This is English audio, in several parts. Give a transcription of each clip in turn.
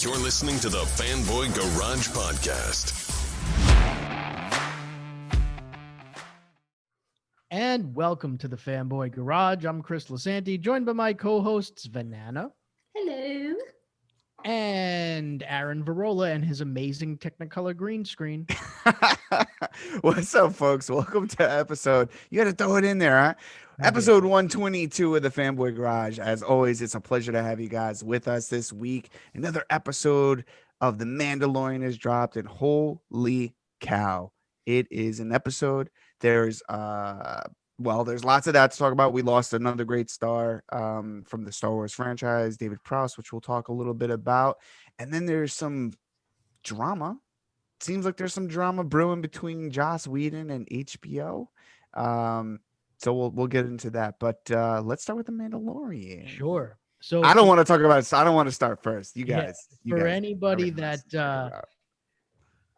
You're listening to the Fanboy Garage Podcast. And welcome to the Fanboy Garage. I'm Chris Lasanti, joined by my co-hosts Vanessa. Hello. And Aaron Varola and his amazing Technicolor green screen. What's up, folks? Welcome to episode. You got to throw it in there, huh? Episode 122 of the Fanboy Garage. As always, it's a pleasure to have you guys with us this week. Another episode of The Mandalorian is dropped, and holy cow, it is an episode. There's lots of that to talk about. We lost another great star from the Star Wars franchise, David Prowse, which we'll talk a little bit about. And then there's some drama. Seems like there's some drama brewing between Joss Whedon and HBO. So we'll get into that. But let's start with The Mandalorian. Sure. So I don't want to talk about it. So I don't want to start first. You guys. Anybody that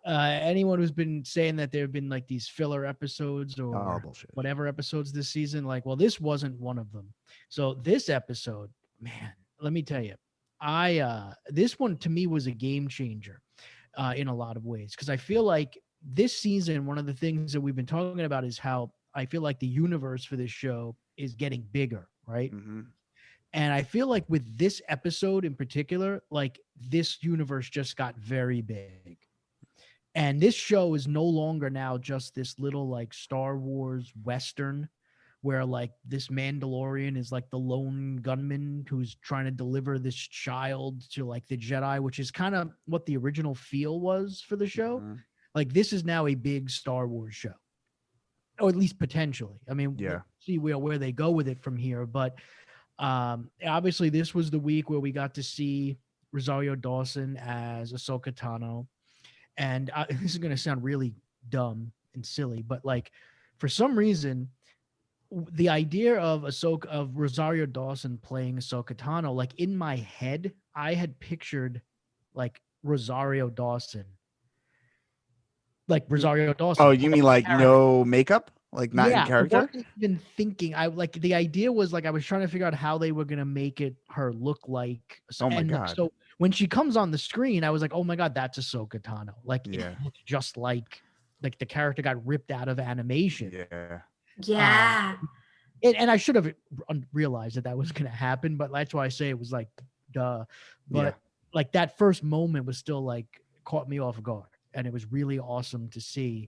anyone who's been saying that there have been like these filler episodes or whatever episodes this season, like, well, this wasn't one of them. So this episode, man, let me tell you, this one to me was a game changer in a lot of ways, because I feel like this season, one of the things that we've been talking about is how I feel like the universe for this show is getting bigger, right? Mm-hmm. And I feel like with this episode in particular, like this universe just got very big. And this show is no longer now just this little like Star Wars Western where like this Mandalorian is like the lone gunman who's trying to deliver this child to like the Jedi, which is kind of what the original feel was for the show. Mm-hmm. Like this is now a big Star Wars show, or at least potentially. I mean, we'll see where they go with it from here. But obviously this was the week where we got to see Rosario Dawson as Ahsoka Tano. And this is going to sound really dumb and silly, but like for some reason, the idea of Rosario Dawson playing Ahsoka Tano, like in my head, I had pictured like Rosario Dawson. Like Rosario Dawson. Oh, you mean like no makeup? Like not in character? I wasn't even thinking. The idea was like I was trying to figure out how they were gonna make her look like. Oh my God. So when she comes on the screen, I was like, oh my God, that's Ahsoka Tano. Like it looked just like the character got ripped out of animation. Yeah. And I should have realized that was gonna happen, but that's why I say it was like duh. But like that first moment was still like caught me off guard, and it was really awesome to see.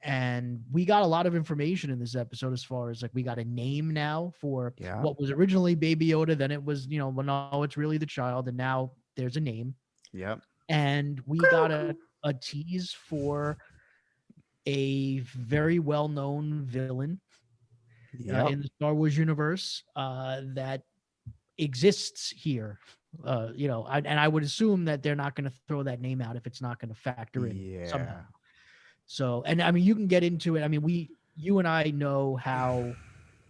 And we got a lot of information in this episode as far as like we got a name now for what was originally Baby Yoda. Then it was, well, no, it's really the child. And now there's a name. Yep. And we got a tease for a very well-known villain in the Star Wars universe that exists here. And I would assume that they're not going to throw that name out if it's not going to factor in somehow. So, and I mean, you can get into it. I mean, you and I know how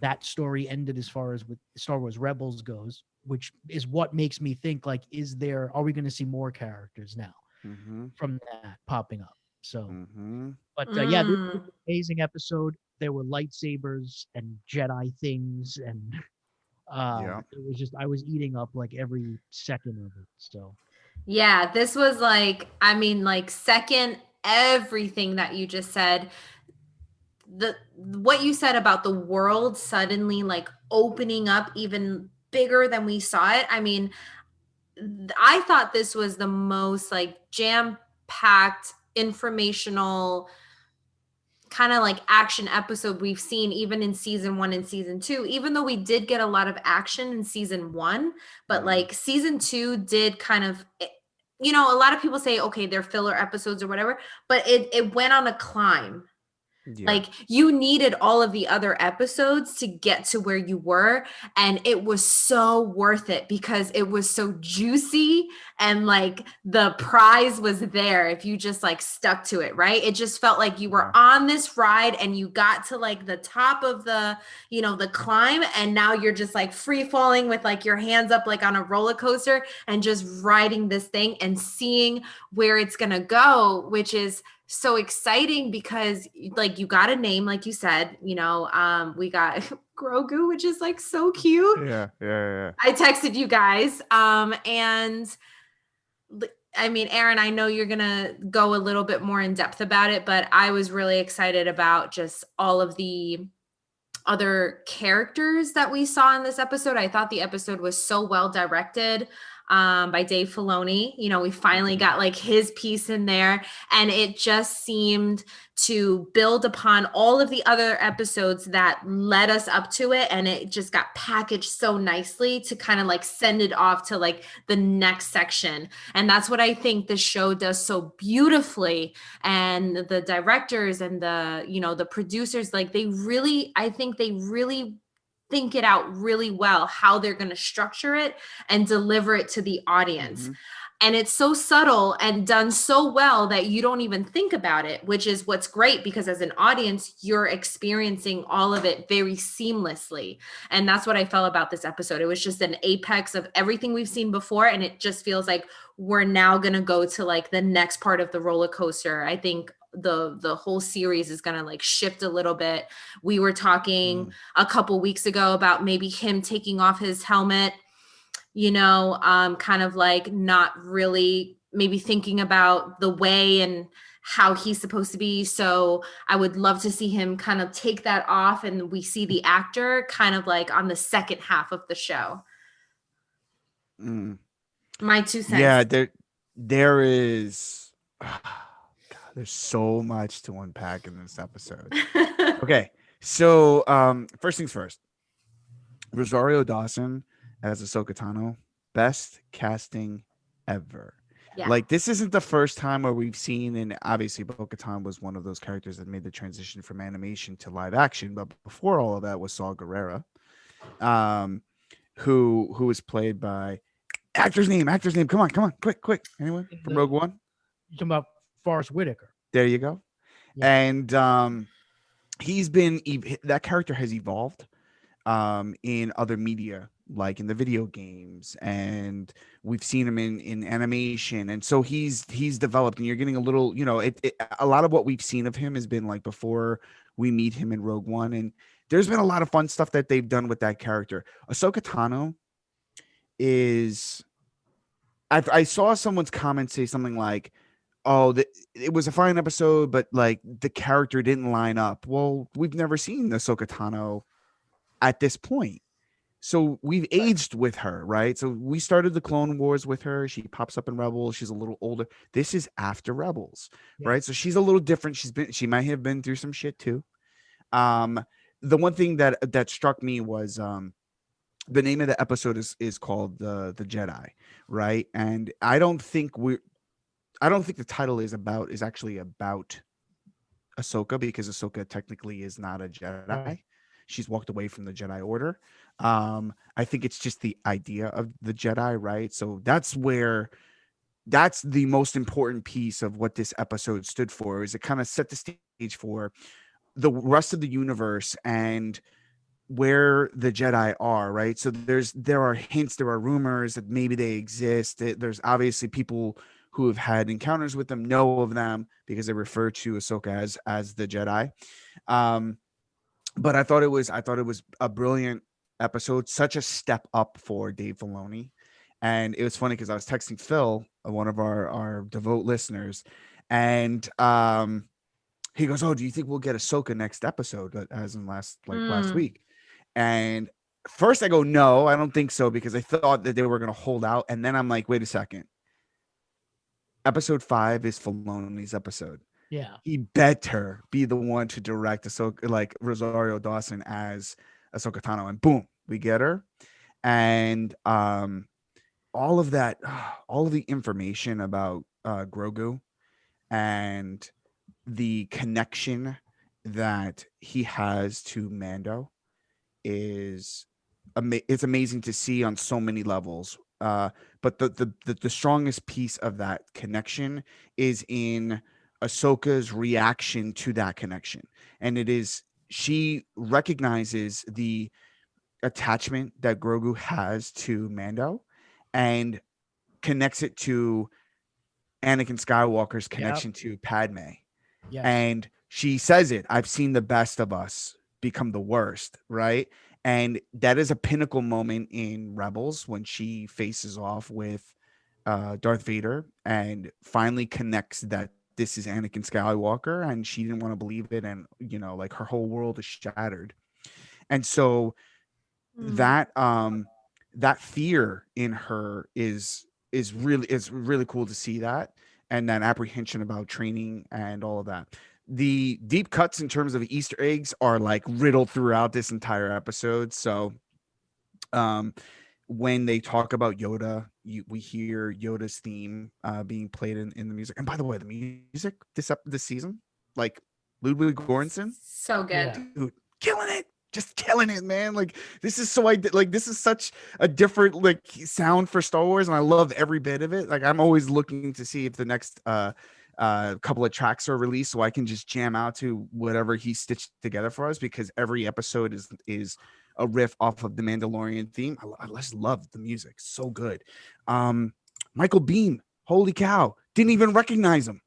that story ended as far as with Star Wars Rebels goes, which is what makes me think like, are we going to see more characters now from that popping up? So, but this was an amazing episode. There were lightsabers and Jedi things, and it was just, I was eating up like every second of it. So, yeah, this was like, I mean, like second everything that you just said, what you said about the world suddenly like opening up even bigger than we saw it. I mean, I thought this was the most like jam-packed, informational kind of like action episode we've seen even in season 1 and season 2, even though we did get a lot of action in season 1, but like season 2 did kind of, a lot of people say, okay, they're filler episodes or whatever, but it went on a climb. Yeah. Like you needed all of the other episodes to get to where you were. And it was so worth it because it was so juicy and like the prize was there if you just like stuck to it, right? It just felt like you were on this ride and you got to like the top of the, the climb. And now you're just like free falling with like your hands up, like on a roller coaster and just riding this thing and seeing where it's going to go, which is so exciting because like you got a name, like you said, we got Grogu, which is like so cute. Yeah. I texted you guys. And I mean, Aaron, I know you're going to go a little bit more in depth about it, but I was really excited about just all of the other characters that we saw in this episode. I thought the episode was so well directed by Dave Filoni. You know, we finally got like his piece in there, and it just seemed to build upon all of the other episodes that led us up to it, and it just got packaged so nicely to kind of like send it off to like the next section. And that's what I think the show does so beautifully. And the directors and the, you know, the producers, like I think they really think it out really well how they're going to structure it and deliver it to the audience. Mm-hmm. And it's so subtle and done so well that you don't even think about it, which is what's great, because as an audience, you're experiencing all of it very seamlessly. And that's what I felt about this episode. It was just an apex of everything we've seen before. And it just feels like we're now going to go to like the next part of the roller coaster. I think the whole series is going to like shift a little bit. We were talking a couple weeks ago about maybe him taking off his helmet, you know, kind of like not really maybe thinking about the way and how he's supposed to be. So I would love to see him kind of take that off, and we see the actor kind of like on the second half of the show. My 2 cents. Yeah, there is. God, there's so much to unpack in this episode. Okay, so first things first. Rosario Dawson as Ahsoka Tano, best casting ever. Yeah. Like, this isn't the first time where we've seen, and obviously Bo-Katan was one of those characters that made the transition from animation to live action, but before all of that was Saw Gerrera, who was played by actor's name. Come on, quick. Anyone from Rogue One? You're talking about Forrest Whitaker. There you go. Yeah. And that character has evolved in other media, like in the video games, and we've seen him in animation, and so he's developed, and you're getting a little, you know, a lot of what we've seen of him has been like before we meet him in Rogue One, and there's been a lot of fun stuff that they've done with that character. Ahsoka Tano is, I saw someone's comment say something like, oh, it was a fine episode, but like the character didn't line up. Well, we've never seen Ahsoka Tano at this point, so we've aged with her, right? So we started the Clone Wars with her. She pops up in Rebels. She's a little older. This is after Rebels, right? So she's a little different. She might have been through some shit too. The one thing that struck me was the name of the episode is called the Jedi, right? And I don't think the title is actually about Ahsoka, because Ahsoka technically is not a Jedi. Right. She's walked away from the Jedi Order. I think it's just the idea of the Jedi, right? So that's the most important piece of what this episode stood for, is it kind of set the stage for the rest of the universe and where the Jedi are, right? So there are hints, there are rumors that maybe they exist. There's obviously people who have had encounters with them, know of them, because they refer to Ahsoka as the Jedi. But I thought it was a brilliant episode, such a step up for Dave Filoni. And it was funny because I was texting Phil, one of our devout listeners, and he goes, "Oh, do you think we'll get Ahsoka next episode, as in last week?" And first I go, "No, I don't think so," because I thought that they were going to hold out. And then I'm like, wait a second. Episode 5 is Filoni's episode. Yeah. He better be the one to direct Ahsoka, like Rosario Dawson as Ahsoka Tano, and boom, we get her. And all of that, all of the information about Grogu and the connection that he has to Mando is it's amazing to see on so many levels. But the strongest piece of that connection is in Ahsoka's reaction to that connection. And it is, she recognizes the attachment that Grogu has to Mando and connects it to Anakin Skywalker's connection to Padme. Yes. And she says it, I've seen the best of us become the worst, right? And that is a pinnacle moment in Rebels when she faces off with Darth Vader and finally connects that this is Anakin Skywalker, and she didn't want to believe it, and like her whole world is shattered. And so that fear in her is really cool to see that, and that apprehension about training and all of that. The deep cuts in terms of Easter eggs are like riddled throughout this entire episode. So when they talk about Yoda, we hear Yoda's theme being played in the music. And by the way, the music this season, like Ludwig Göransson, So good. dude, killing it, just killing it, man. Like this is this is such a different like sound for Star Wars, and I love every bit of it. Like I'm always looking to see if the next couple of tracks are released, so I can just jam out to whatever he stitched together for us, because every episode is a riff off of the Mandalorian theme. I just love the music, so good. Michael Biehn, holy cow, didn't even recognize him.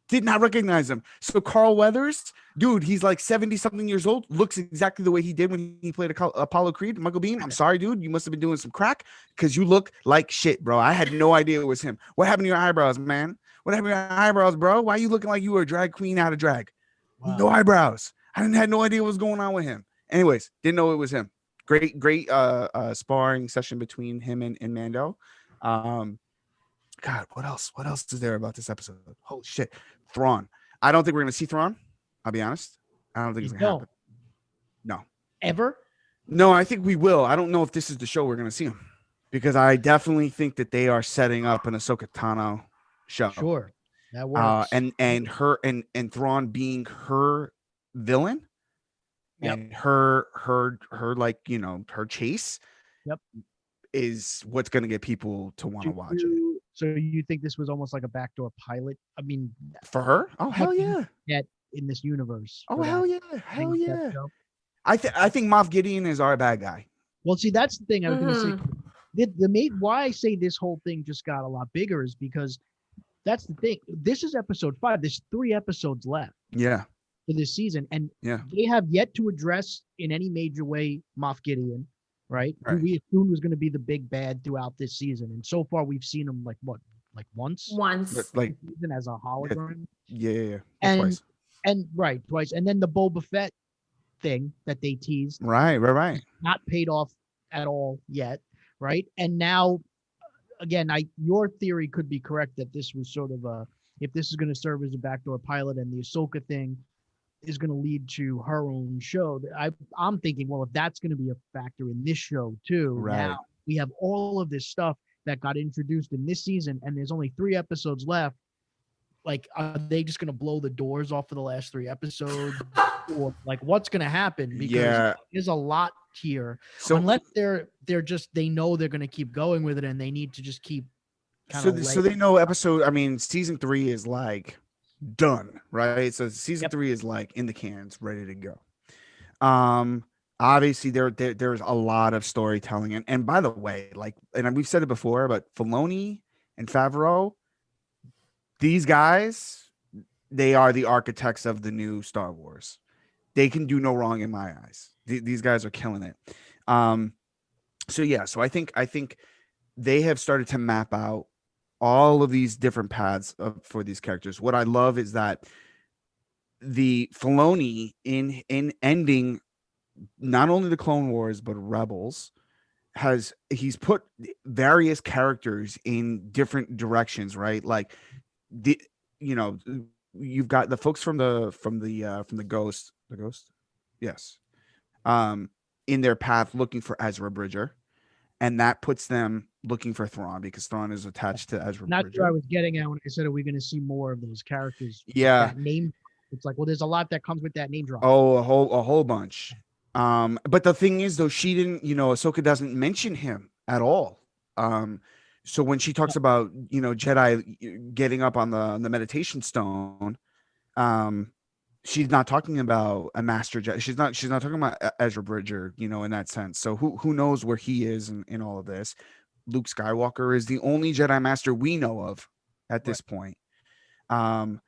Did not recognize him. So Carl Weathers, dude, he's like 70 something years old, looks exactly the way he did when he played Apollo Creed. Michael Biehn, I'm sorry, dude, you must have been doing some crack, because you look like shit, bro. I had no idea it was him. What happened to your eyebrows, man? What happened to your eyebrows, bro? Why are you looking like you were a drag queen out of drag? Wow. No eyebrows. I had no idea what was going on with him. Anyways, didn't know it was him. Great sparring session between him and Mando. God, what else is there about this episode? Holy shit. Thrawn. I don't think we're gonna see Thrawn. I'll be honest. I don't think it's gonna happen. No. Ever? No, I think we will. I don't know if this is the show we're gonna see him, because I definitely think that they are setting up an Ahsoka Tano show. Sure. That works. And her and Thrawn being her villain. Yep. And her like, her chase is what's going to get people to want to watch it. So you think this was almost like a backdoor pilot? I mean, for her? Oh, hell yeah. In this universe. Oh, hell yeah. Hell yeah. I think Moff Gideon is our bad guy. Well, see, that's the thing I was going to say. Why I say this whole thing just got a lot bigger is because that's the thing. This is episode 5. There's 3 episodes left. Yeah. For this season, and they have yet to address in any major way Moff Gideon, right? Who we assumed was going to be the big bad throughout this season, and so far we've seen him like once, like season as a hologram. Yeah. And twice. Twice, and then the Boba Fett thing that they teased, right, not paid off at all yet, right? And now, again, your theory could be correct that this was sort of if this is going to serve as a backdoor pilot, and the Ahsoka thing is going to lead to her own show. I'm thinking, well, if that's going to be a factor in this show too, now we have all of this stuff that got introduced in this season, and there's only 3 episodes left. Like, are they just going to blow the doors off of the last 3 episodes, or like what's going to happen? Because there's a lot here. So unless they're just, they know they're going to keep going with it, and they need to just keep. So they know season 3 is like done, right? So season 3 is like in the cans, ready to go. Obviously there's a lot of storytelling, and by the way, like, and we've said it before, but Filoni and Favreau, these guys, they are the architects of the new Star Wars. They can do no wrong in my eyes. These guys are killing it. So I think they have started to map out all of these different paths for these characters. What I love is that the Filoni in ending not only the Clone Wars but Rebels, he's put various characters in different directions, right? Like you've got the folks from the Ghost, yes, in their path looking for Ezra Bridger. And that puts them looking for Thrawn, because Thrawn is attached to Ezra Not Bridger. sure I was getting at when I said, are we going to see more of those characters? Yeah. That name. It's like, well, there's a lot that comes with that name drop. Oh, a whole bunch. But the thing is, though, she didn't, Ahsoka doesn't mention him at all. So when she talks about, Jedi getting up on the meditation stone, she's not talking about a master Jedi. She's not talking about Ezra Bridger, in that sense. So who knows where he is in all of this? Luke Skywalker is the only Jedi master we know of at this point. And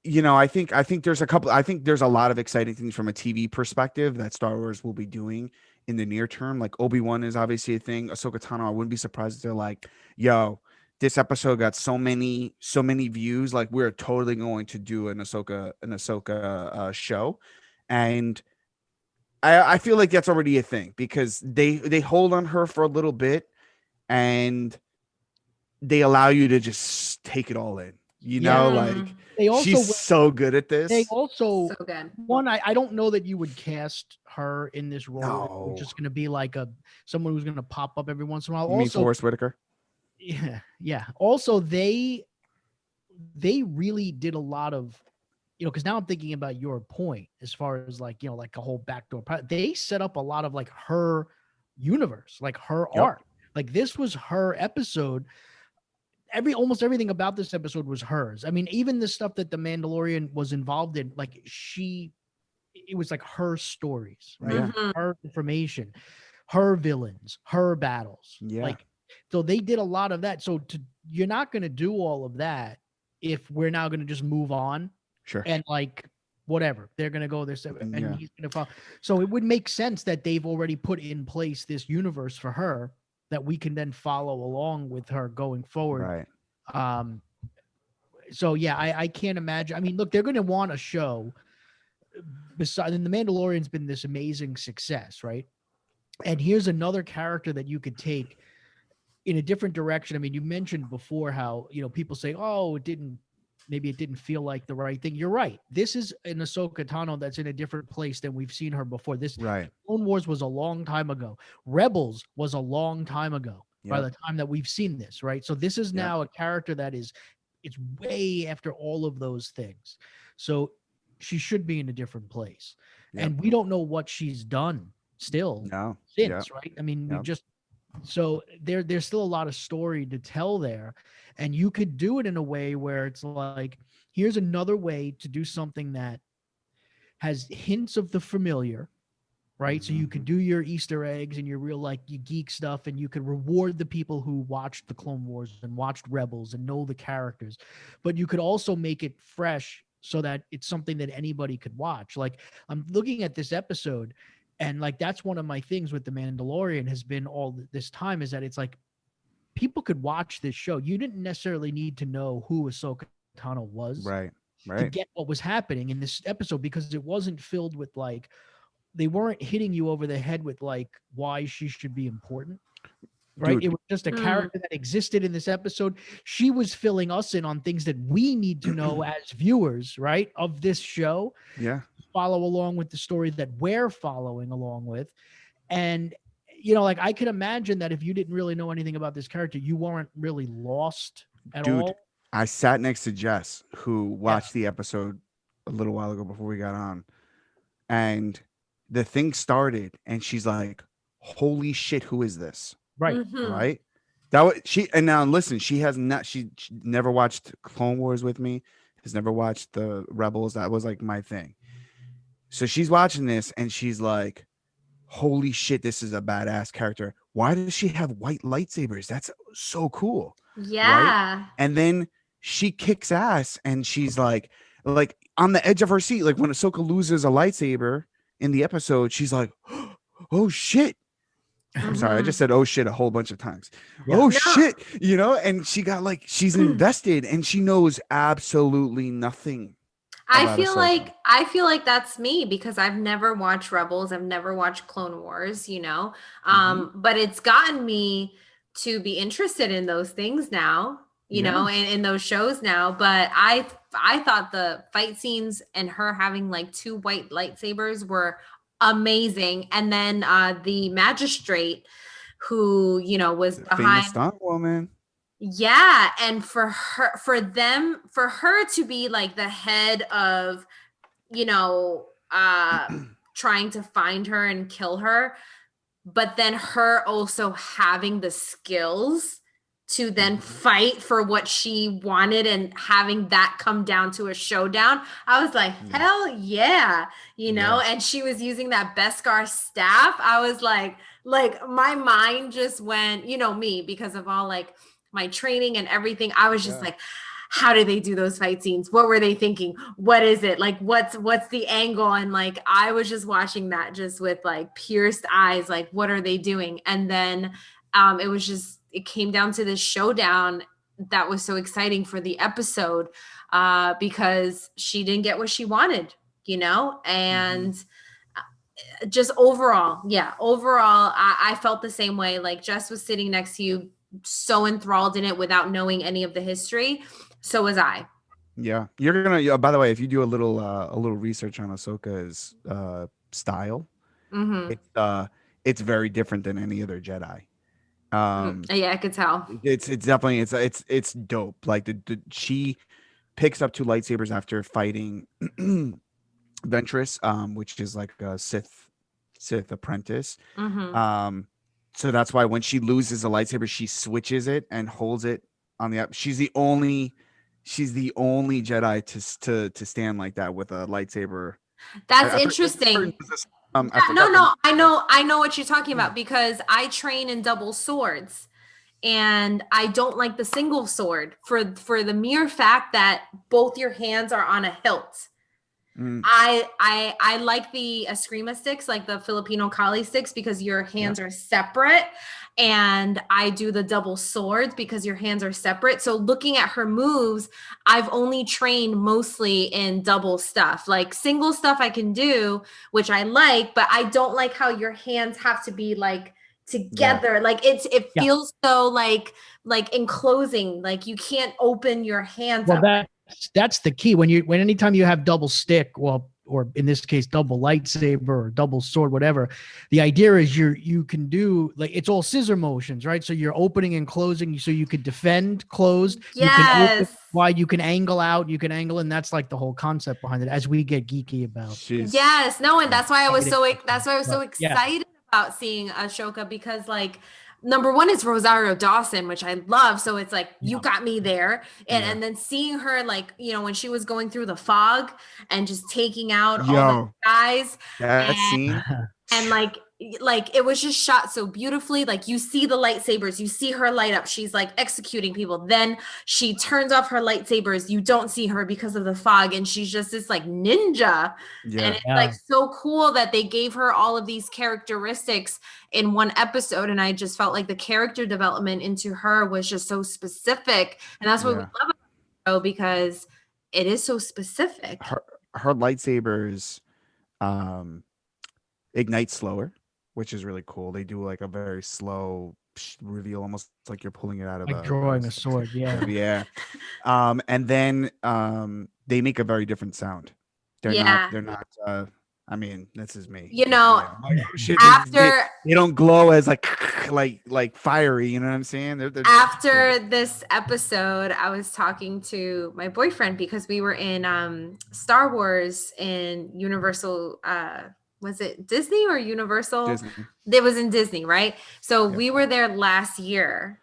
I think there's a lot of exciting things from a TV perspective that Star Wars will be doing in the near term. Like Obi-Wan is obviously a thing. Ahsoka Tano, I wouldn't be surprised if they're like, yo, this episode got so many views. Like we're totally going to do an Ahsoka show. And I feel like that's already a thing because they hold on her for a little bit and they allow you to just take it all in. You know, like they also she's so good at this. They also So good. one, I don't know that you would cast her in this role. No. It's just gonna be like someone who's gonna pop up every once in a while. You mean Forrest Whitaker? Yeah. Also, they really did a lot of, because now I'm thinking about your point as far as like, like a whole backdoor. They set up a lot of like her universe, like her arc. Like this was her episode. Almost everything about this episode was hers. I mean, even the stuff that the Mandalorian was involved in, like it was like her stories, right? Mm-hmm. Her information, her villains, her battles. Yeah. Like, so they did a lot of that. So you're not going to do all of that if we're now going to just move on. Sure. And like, whatever, they're going to go there and Yeah. he's going to follow. So it would make sense that they've already put in place this universe for her that we can then follow along with her going forward. Right. So yeah, I can't imagine. I mean, look, they're going to want a show. Besides, and the Mandalorian's been this amazing success, right? And here's another character that you could take in a different direction. I mean, you mentioned before how, people say, oh, maybe it didn't feel like the right thing. You're right. This is an Ahsoka Tano that's in a different place than we've seen her before. This Right. Clone Wars was a long time ago. Rebels was a long time ago by the time that we've seen this, right? So this is now a character that it's way after all of those things. So she should be in a different place. And we don't know what she's done since, right? I mean, so there's still a lot of story to tell there. And you could do it in a way where it's like, here's another way to do something that has hints of the familiar, right? So you could do your Easter eggs and your real, like, you geek stuff, and you could reward the people who watched the Clone Wars and watched Rebels and know the characters. But you could also make it fresh so that it's something that anybody could watch. Like, I'm looking at this episode, and like, that's one of my things with The Mandalorian has been all this time, is that it's like, people could watch this show. You didn't necessarily need to know who Ahsoka Tano was, Right. to get what was happening in this episode, because it wasn't filled with like, they weren't hitting you over the head with like why she should be important, right? Dude. It was just a character that existed in this episode. She was filling us in on things that we need to know as viewers, right, of this show. Yeah. Follow along with the story that we're following along with. And like, I could imagine that if you didn't really know anything about this character, you weren't really lost at all. I sat next to Jess, who watched the episode a little while ago before we got on, and the thing started, and she's like, "Holy shit, who is this?" Right, right. That was she. And now listen, she has not. She never watched Clone Wars with me. Has never watched the Rebels. That was like my thing. So she's watching this, and she's like, holy shit, this is a badass character. Why does she have white lightsabers? That's so cool. Yeah. Right? And then she kicks ass, and she's like on the edge of her seat. Like when Ahsoka loses a lightsaber in the episode, she's like, oh shit. I'm sorry, I just said oh shit a whole bunch of times. Shit, and she got like, she's invested, and she knows absolutely nothing. I feel like that's me, because I've never watched Rebels. I've never watched Clone Wars, but it's gotten me to be interested in those things now, and in those shows now. But I thought the fight scenes and her having like 2 white lightsabers were amazing. And then the magistrate who, was behind stunt woman. Yeah. And for her to be like the head of, trying to find her and kill her, but then her also having the skills to then fight for what she wanted and having that come down to a showdown. I was like, hell yeah, and she was using that Beskar staff. I was like my mind just went, me, because of all like my training and everything. I was just like, how did they do those fight scenes? What were they thinking? What is it? Like, what's the angle? And like, I was just watching that just with like pierced eyes, like, what are they doing? And then it came down to this showdown that was so exciting for the episode because she didn't get what she wanted, and just overall, I felt the same way. Like Jess was sitting next to you, so enthralled in it without knowing any of the history. So was I. Yeah, you're gonna. By the way, if you do a little research on Ahsoka's style, it's very different than any other Jedi. Yeah, I could tell. It's definitely it's dope. Like she picks up 2 lightsabers after fighting Ventress, which is like a Sith apprentice. So that's why when she loses a lightsaber, she switches it and holds it on the up. She's the only Jedi to stand like that with a lightsaber. That's interesting. I know what you're talking about because I train in double swords. And I don't like the single sword for the mere fact that both your hands are on a hilt. I like the Eskrima sticks, like the Filipino Kali sticks, because your hands are separate. And I do the double swords because your hands are separate. So looking at her moves, I've only trained mostly in double stuff. Like single stuff I can do, which I like, but I don't like how your hands have to be like together. Like it feels so like enclosing, like you can't open your hands up. That's the key when anytime you have double stick, or in this case double lightsaber or double sword, whatever, the idea is you can do, like, it's all scissor motions, right? So you're opening and closing, so you could defend closed, you can open wide, you can angle out, you can angle, and that's like the whole concept behind it, as we get geeky about. And that's why I was so excited about seeing Ashoka, because like number one is Rosario Dawson, which I love. So it's like, you got me there. And then seeing her, like, when she was going through the fog and just taking out all the guys. That scene. And like it was just shot so beautifully. Like you see the lightsabers, you see her light up. She's like executing people. Then she turns off her lightsabers. You don't see her because of the fog. And she's just this like ninja. Yeah. And it's like so cool that they gave her all of these characteristics in one episode. And I just felt like the character development into her was just so specific. And that's what we love about the show, because it is so specific. Her lightsabers ignite slower, which is really cool. They do like a very slow reveal, almost like you're pulling it out of drawing a sword. Yeah. And then they make a very different sound. They're not I mean, this is me. After they don't glow as like fiery, you know what I'm saying? After this episode, I was talking to my boyfriend because we were in Star Wars in Universal was it Disney or Universal? Disney. It was in Disney, right? So we were there last year,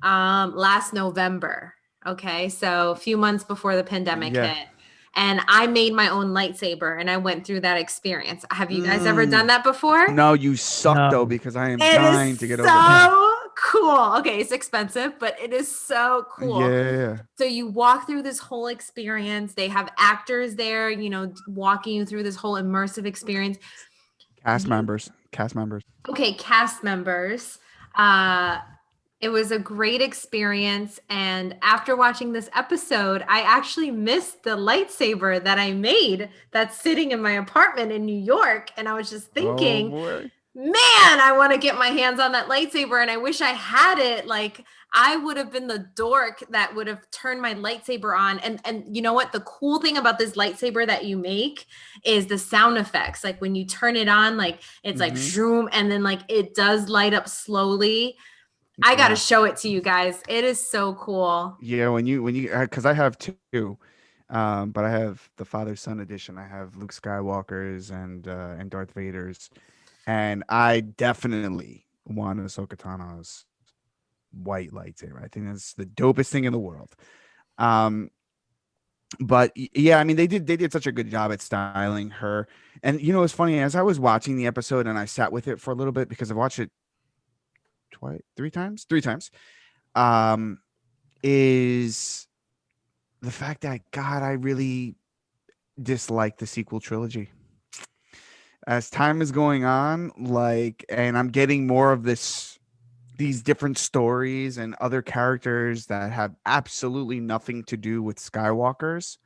last November. Okay. So a few months before the pandemic hit. And I made my own lightsaber and I went through that experience. Have you guys ever done that before? No, you suck though, because I am dying to get over that. So cool. Okay, it's expensive, but it is so cool. Yeah. So you walk through this whole experience. They have actors there, walking you through this whole immersive experience. Cast members. Okay, cast members. It was a great experience. And after watching this episode, I actually missed the lightsaber that I made that's sitting in my apartment in New York. And I was just thinking, man, I want to get my hands on that lightsaber. And I wish I had it. Like, I would have been the dork that would have turned my lightsaber on. And you know what? The cool thing about this lightsaber that you make is the sound effects. Like when you turn it on, like it's like zoom, and then like it does light up slowly. I got to show it to you guys. It is so cool. Yeah. When you, cause I have two, but I have the father-son edition. I have Luke Skywalker's and Darth Vader's, and I definitely want Ahsoka Tano's white lightsaber. I think that's the dopest thing in the world. But yeah, I mean, they did such a good job at styling her. And it's funny, as I was watching the episode and I sat with it for a little bit, because I've watched it three times, is the fact that, God, I really dislike the sequel trilogy. As time is going on, like, and I'm getting more of these different stories and other characters that have absolutely nothing to do with Skywalkers,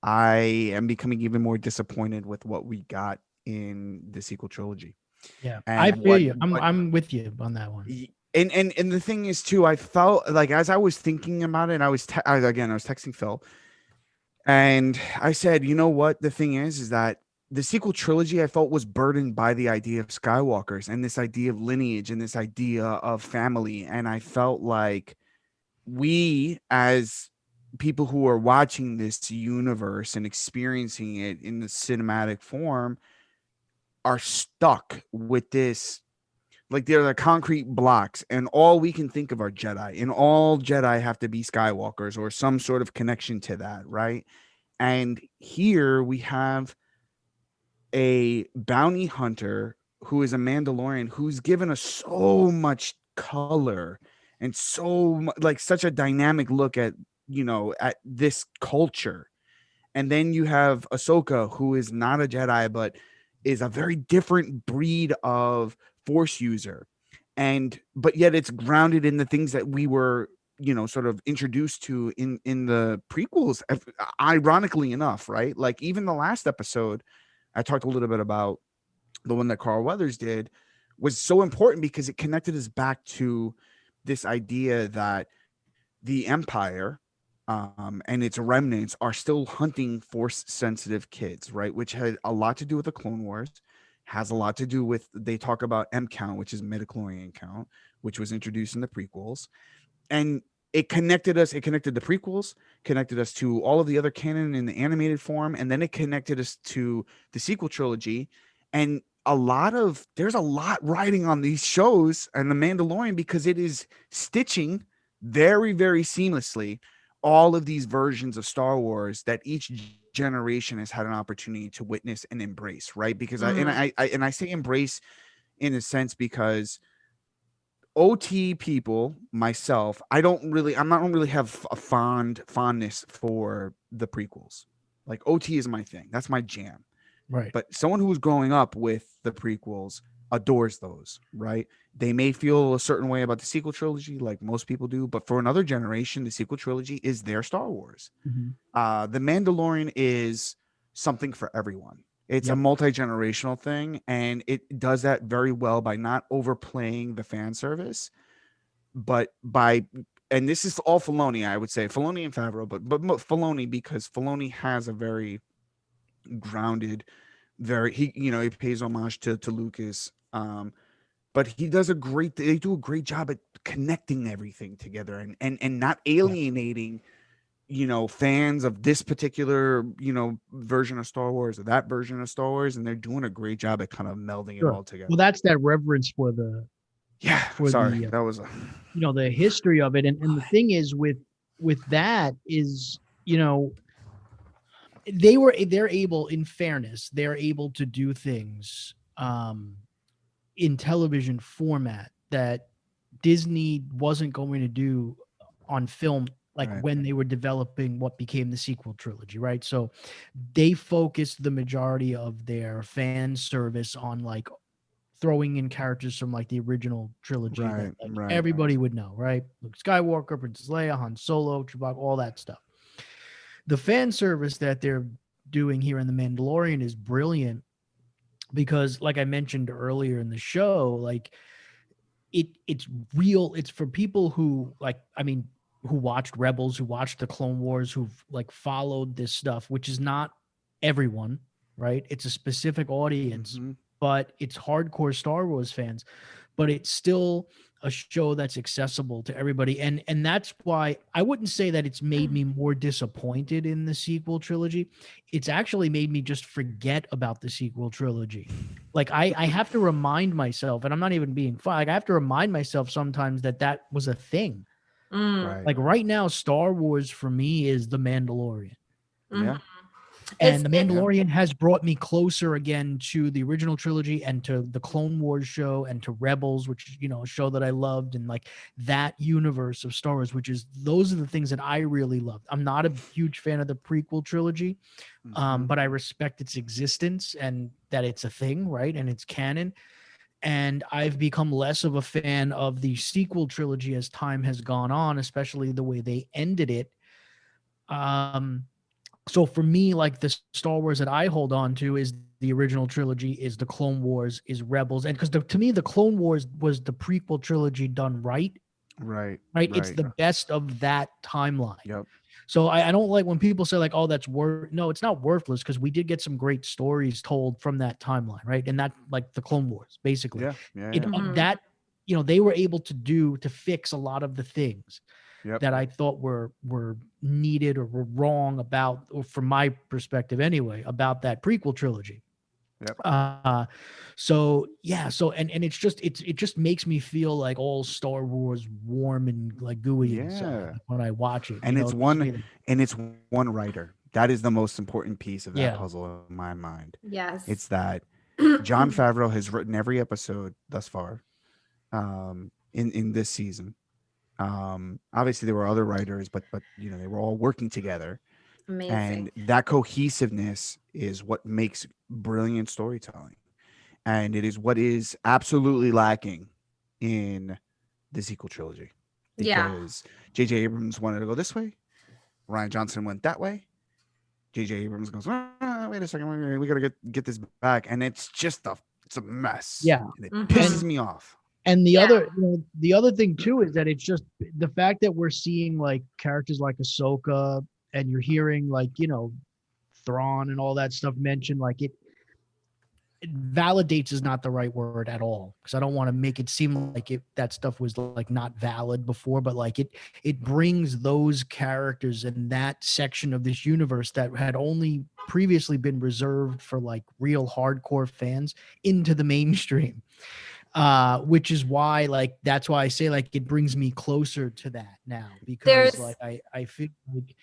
I am becoming even more disappointed with what we got in the sequel trilogy. Yeah, I And feel you. I'm with you on that one. and the thing is too, I felt like as I was thinking about it, I was texting Phil, and I said, you know what? The thing is that the sequel trilogy I felt was burdened by the idea of Skywalkers and this idea of lineage and this idea of family. And I felt like we, as people who are watching this universe and experiencing it in the cinematic form, are stuck with this. Like, they're the concrete blocks, and all we can think of are Jedi, and all Jedi have to be Skywalkers or some sort of connection to that, right? And here we have a bounty hunter who is a Mandalorian who's given us so much color and like such a dynamic look at, at this culture. And then you have Ahsoka, who is not a Jedi, but is a very different breed of Force user. But yet it's grounded in the things that we were, sort of introduced to in the prequels, ironically enough, right? Like, even the last episode, I talked a little bit about the one that Carl Weathers did, was so important because it connected us back to this idea that the Empire and its remnants are still hunting force sensitive kids, right? Which had a lot to do with the Clone Wars, has a lot to do with, they talk about M count, which is midichlorian count, which was introduced in the prequels. And it connected us, it connected the prequels, connected us to all of the other canon in the animated form, and then it connected us to the sequel trilogy. And there's a lot riding on these shows and the Mandalorian, because it is stitching very, very seamlessly all of these versions of Star Wars that each generation has had an opportunity to witness and embrace, right? Because I say embrace in a sense because OT people, myself, I don't really have a fondness for the prequels. Like, OT is my thing. That's my jam. Right. But someone who's growing up with the prequels adores those, right? They may feel a certain way about the sequel trilogy, like most people do, but for another generation, the sequel trilogy is their Star Wars. Mm-hmm. The Mandalorian is something for everyone. It's a multi-generational thing, and it does that very well by not overplaying the fan service, but and this is all Filoni, I would say, Filoni and Favreau, but Filoni, because Filoni has a very grounded, he pays homage to Lucas, but they do a great job at connecting everything together and not alienating fans of this particular, version of Star Wars or that version of Star Wars. And they're doing a great job at kind of melding it all together. Well, that's that reverence for the the history of it. And the thing is with that is, they're able, in fairness, they're able to do things in television format that Disney wasn't going to do on film, like when they were developing what became the sequel trilogy, right? So they focused the majority of their fan service on like throwing in characters from like the original trilogy that everybody would know, right? Luke Skywalker, Princess Leia, Han Solo, Chewbacca, all that stuff. The fan service that they're doing here in The Mandalorian is brilliant because, like I mentioned earlier in the show, like it's real. It's for people who who watched Rebels, who watched the Clone Wars, who've like followed this stuff, which is not everyone, right? It's a specific audience, but it's hardcore Star Wars fans, but it's still a show that's accessible to everybody. And that's why I wouldn't say that it's made me more disappointed in the sequel trilogy. It's actually made me just forget about the sequel trilogy. Like I have to remind myself, and I'm not even being funny, like I have to remind myself sometimes that was a thing. Like right now, Star Wars for me is The Mandalorian. Yeah. And The Mandalorian has brought me closer again to the original trilogy and to the Clone Wars show and to Rebels, which is, a show that I loved, and like that universe of Star Wars, those are the things that I really loved. I'm not a huge fan of the prequel trilogy, but I respect its existence and that it's a thing, right? And it's canon. And I've become less of a fan of the sequel trilogy as time has gone on, especially the way they ended it. So for me, like the Star Wars that I hold on to is the original trilogy, is the Clone Wars, is Rebels. And because to me, the Clone Wars was the prequel trilogy done right. Right. It's the best of that timeline. Yep. So I don't like when people say like, oh, that's no, it's not worthless, because we did get some great stories told from that timeline, right? And that, like the Clone Wars, basically. That, they were able to fix a lot of the things that I thought were needed or were wrong about, or from my perspective anyway, about that prequel trilogy. So it just makes me feel like all Star Wars warm and like gooey inside when I watch it. And it's one writer. That is the most important piece of that puzzle in my mind. Yes. It's that Jon Favreau has written every episode thus far in this season. Obviously there were other writers, but they were all working together. Amazing. And that cohesiveness is what makes brilliant storytelling. And it is what is absolutely lacking in the sequel trilogy. Because J.J. Abrams wanted to go this way. Rian Johnson went that way. J.J. Abrams goes, wait a second, we got to get this back. And it's just it's a mess. Yeah. And it pisses me off. And the other thing too is that it's just the fact that we're seeing like characters like Ahsoka, and you're hearing like Thrawn and all that stuff mentioned, like it validates is not the right word at all, because I don't want to make it seem like that stuff was like not valid before, but like it brings those characters in that section of this universe that had only previously been reserved for like real hardcore fans into the mainstream. Which is why, like, that's why I say, like, it brings me closer to that now, because like I feel like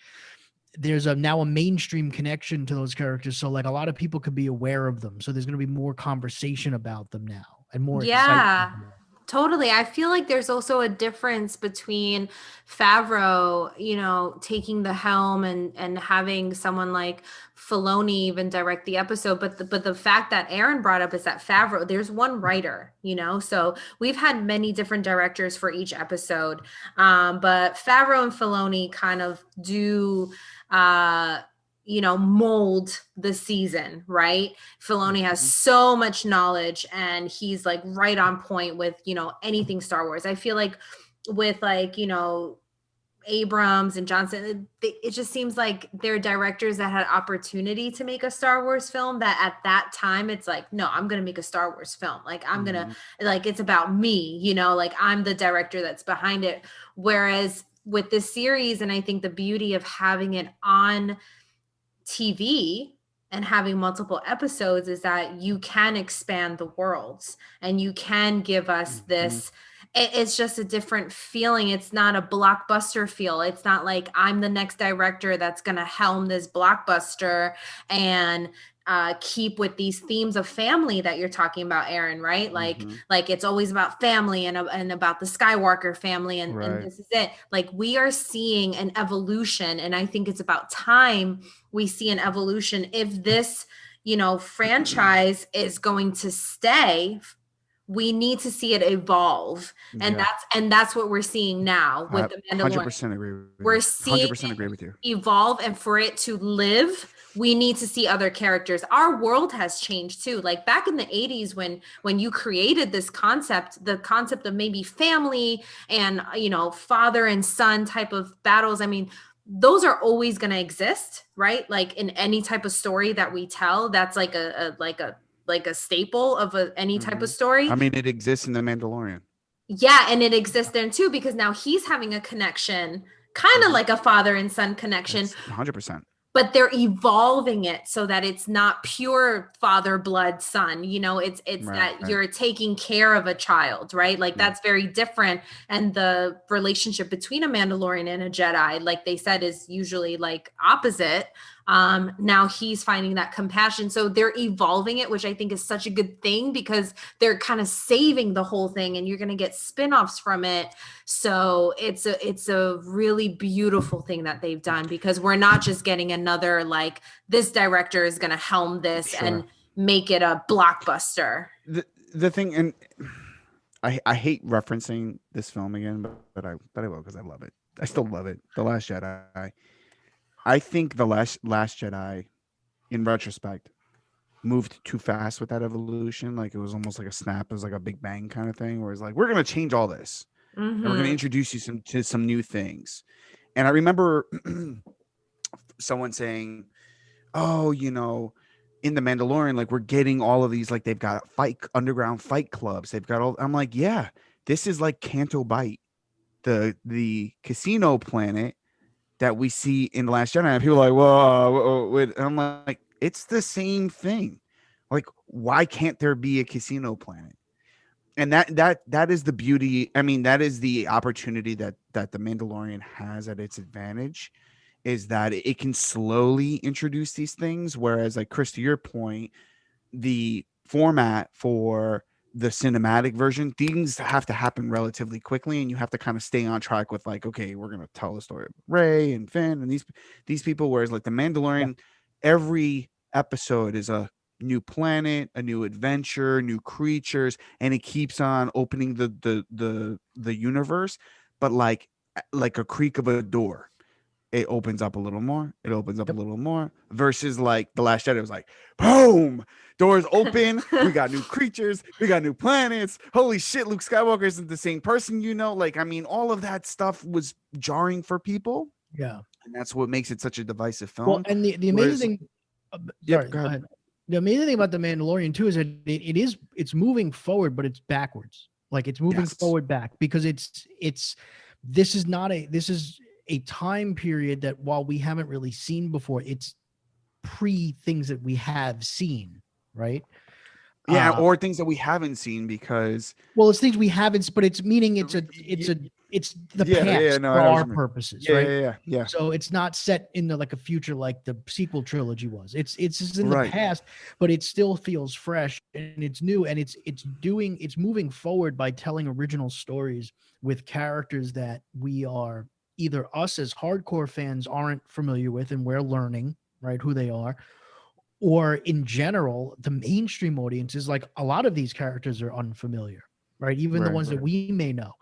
there's now a mainstream connection to those characters. So like a lot of people could be aware of them. So there's going to be more conversation about them now and more excitement. Totally. I feel like there's also a difference between Favreau, taking the helm and having someone like Filoni even direct the episode. But the fact that Aaron brought up is that Favreau, there's one writer, so we've had many different directors for each episode. But Favreau and Filoni kind of do, mold the season, right? Filoni has so much knowledge and he's like right on point with, anything Star Wars. I feel like with like, Abrams and Johnson, it just seems like they're directors that had opportunity to make a Star Wars film that at that time it's like, no, I'm going to make a Star Wars film. Like I'm going to like, it's about me, like I'm the director that's behind it. Whereas with this series, and I think the beauty of having it on TV and having multiple episodes is that you can expand the worlds and you can give us this. It's just a different feeling. It's not a blockbuster feel. It's not like I'm the next director that's going to helm this blockbuster and keep with these themes of family that you're talking about, Aaron, right? Like it's always about family and about the Skywalker family. And this is it. Like we are seeing an evolution. And I think it's about time we see an evolution. If this, franchise is going to stay, we need to see it evolve. And that's what we're seeing now with the Mandalorian. 100% agree with you. We're seeing 100% agree with you. Evolve, and for it to live, we need to see other characters. Our world has changed too. Like back in the 80s when you created this concept, the concept of maybe family and, father and son type of battles. I mean, those are always going to exist, right? Like in any type of story that we tell, that's like a staple of any type of story. I mean, it exists in The Mandalorian. Yeah, and it exists there too, because now he's having a connection, kind of like a father and son connection. 100%. But they're evolving it so that it's not pure father blood son. It's that you're taking care of a child, right? Like that's very different. And the relationship between a Mandalorian and a Jedi, like they said, is usually like opposite. Now he's finding that compassion. So they're evolving it, which I think is such a good thing because they're kind of saving the whole thing and you're going to get spin-offs from it. So it's a really beautiful thing that they've done because we're not just getting another, like, this director is going to helm this and make it a blockbuster. The thing, and I hate referencing this film again, but I will because I love it. I still love it. The Last Jedi. I think The Last Jedi, in retrospect, moved too fast with that evolution. Like it was almost like a snap. It was like a Big Bang kind of thing where it's like, we're going to change all this. And we're going to introduce you to some new things. And I remember someone saying, oh, you know, in The Mandalorian, like we're getting all of these, like they've got underground fight clubs. They've got all, I'm like, yeah, this is like Canto Bight, the casino planet that we see in The Last Jedi. And people are like, whoa, and I'm like, it's the same thing. Like, why can't there be a casino planet? And that is the beauty. I mean, that is the opportunity that The Mandalorian has at its advantage, is that it can slowly introduce these things. Whereas, like Chris, to your point, the format for the cinematic version, things have to happen relatively quickly, and you have to kind of stay on track with like, okay, we're gonna tell the story of Rey and Finn and these people. Whereas like The Mandalorian, every episode is a new planet, a new adventure, new creatures, and it keeps on opening the universe, but like a creak of a door. It opens up a little more. It opens up a little more. Versus like The Last Jedi was like, boom, doors open. We got new creatures. We got new planets. Holy shit, Luke Skywalker isn't the same person, you know? Like, I mean, all of that stuff was jarring for people. Yeah. And that's what makes it such a divisive film. Well, and the amazing thing, sorry, go ahead. The amazing thing about The Mandalorian too is that it's moving forward, but it's backwards. Like it's moving forward back because this is a time period that while we haven't really seen before, it's pre things that we have seen, right? Yeah, or things that we haven't seen because it's things we haven't, but it's meaning it's the past for our purposes, right? Yeah. So it's not set in like a future like the sequel trilogy was. It's just in the past, but it still feels fresh and it's new and it's moving forward by telling original stories with characters that we are either us as hardcore fans aren't familiar with and we're learning, right, who they are, or in general, the mainstream audience is like a lot of these characters are unfamiliar, right? Even the ones that we may know.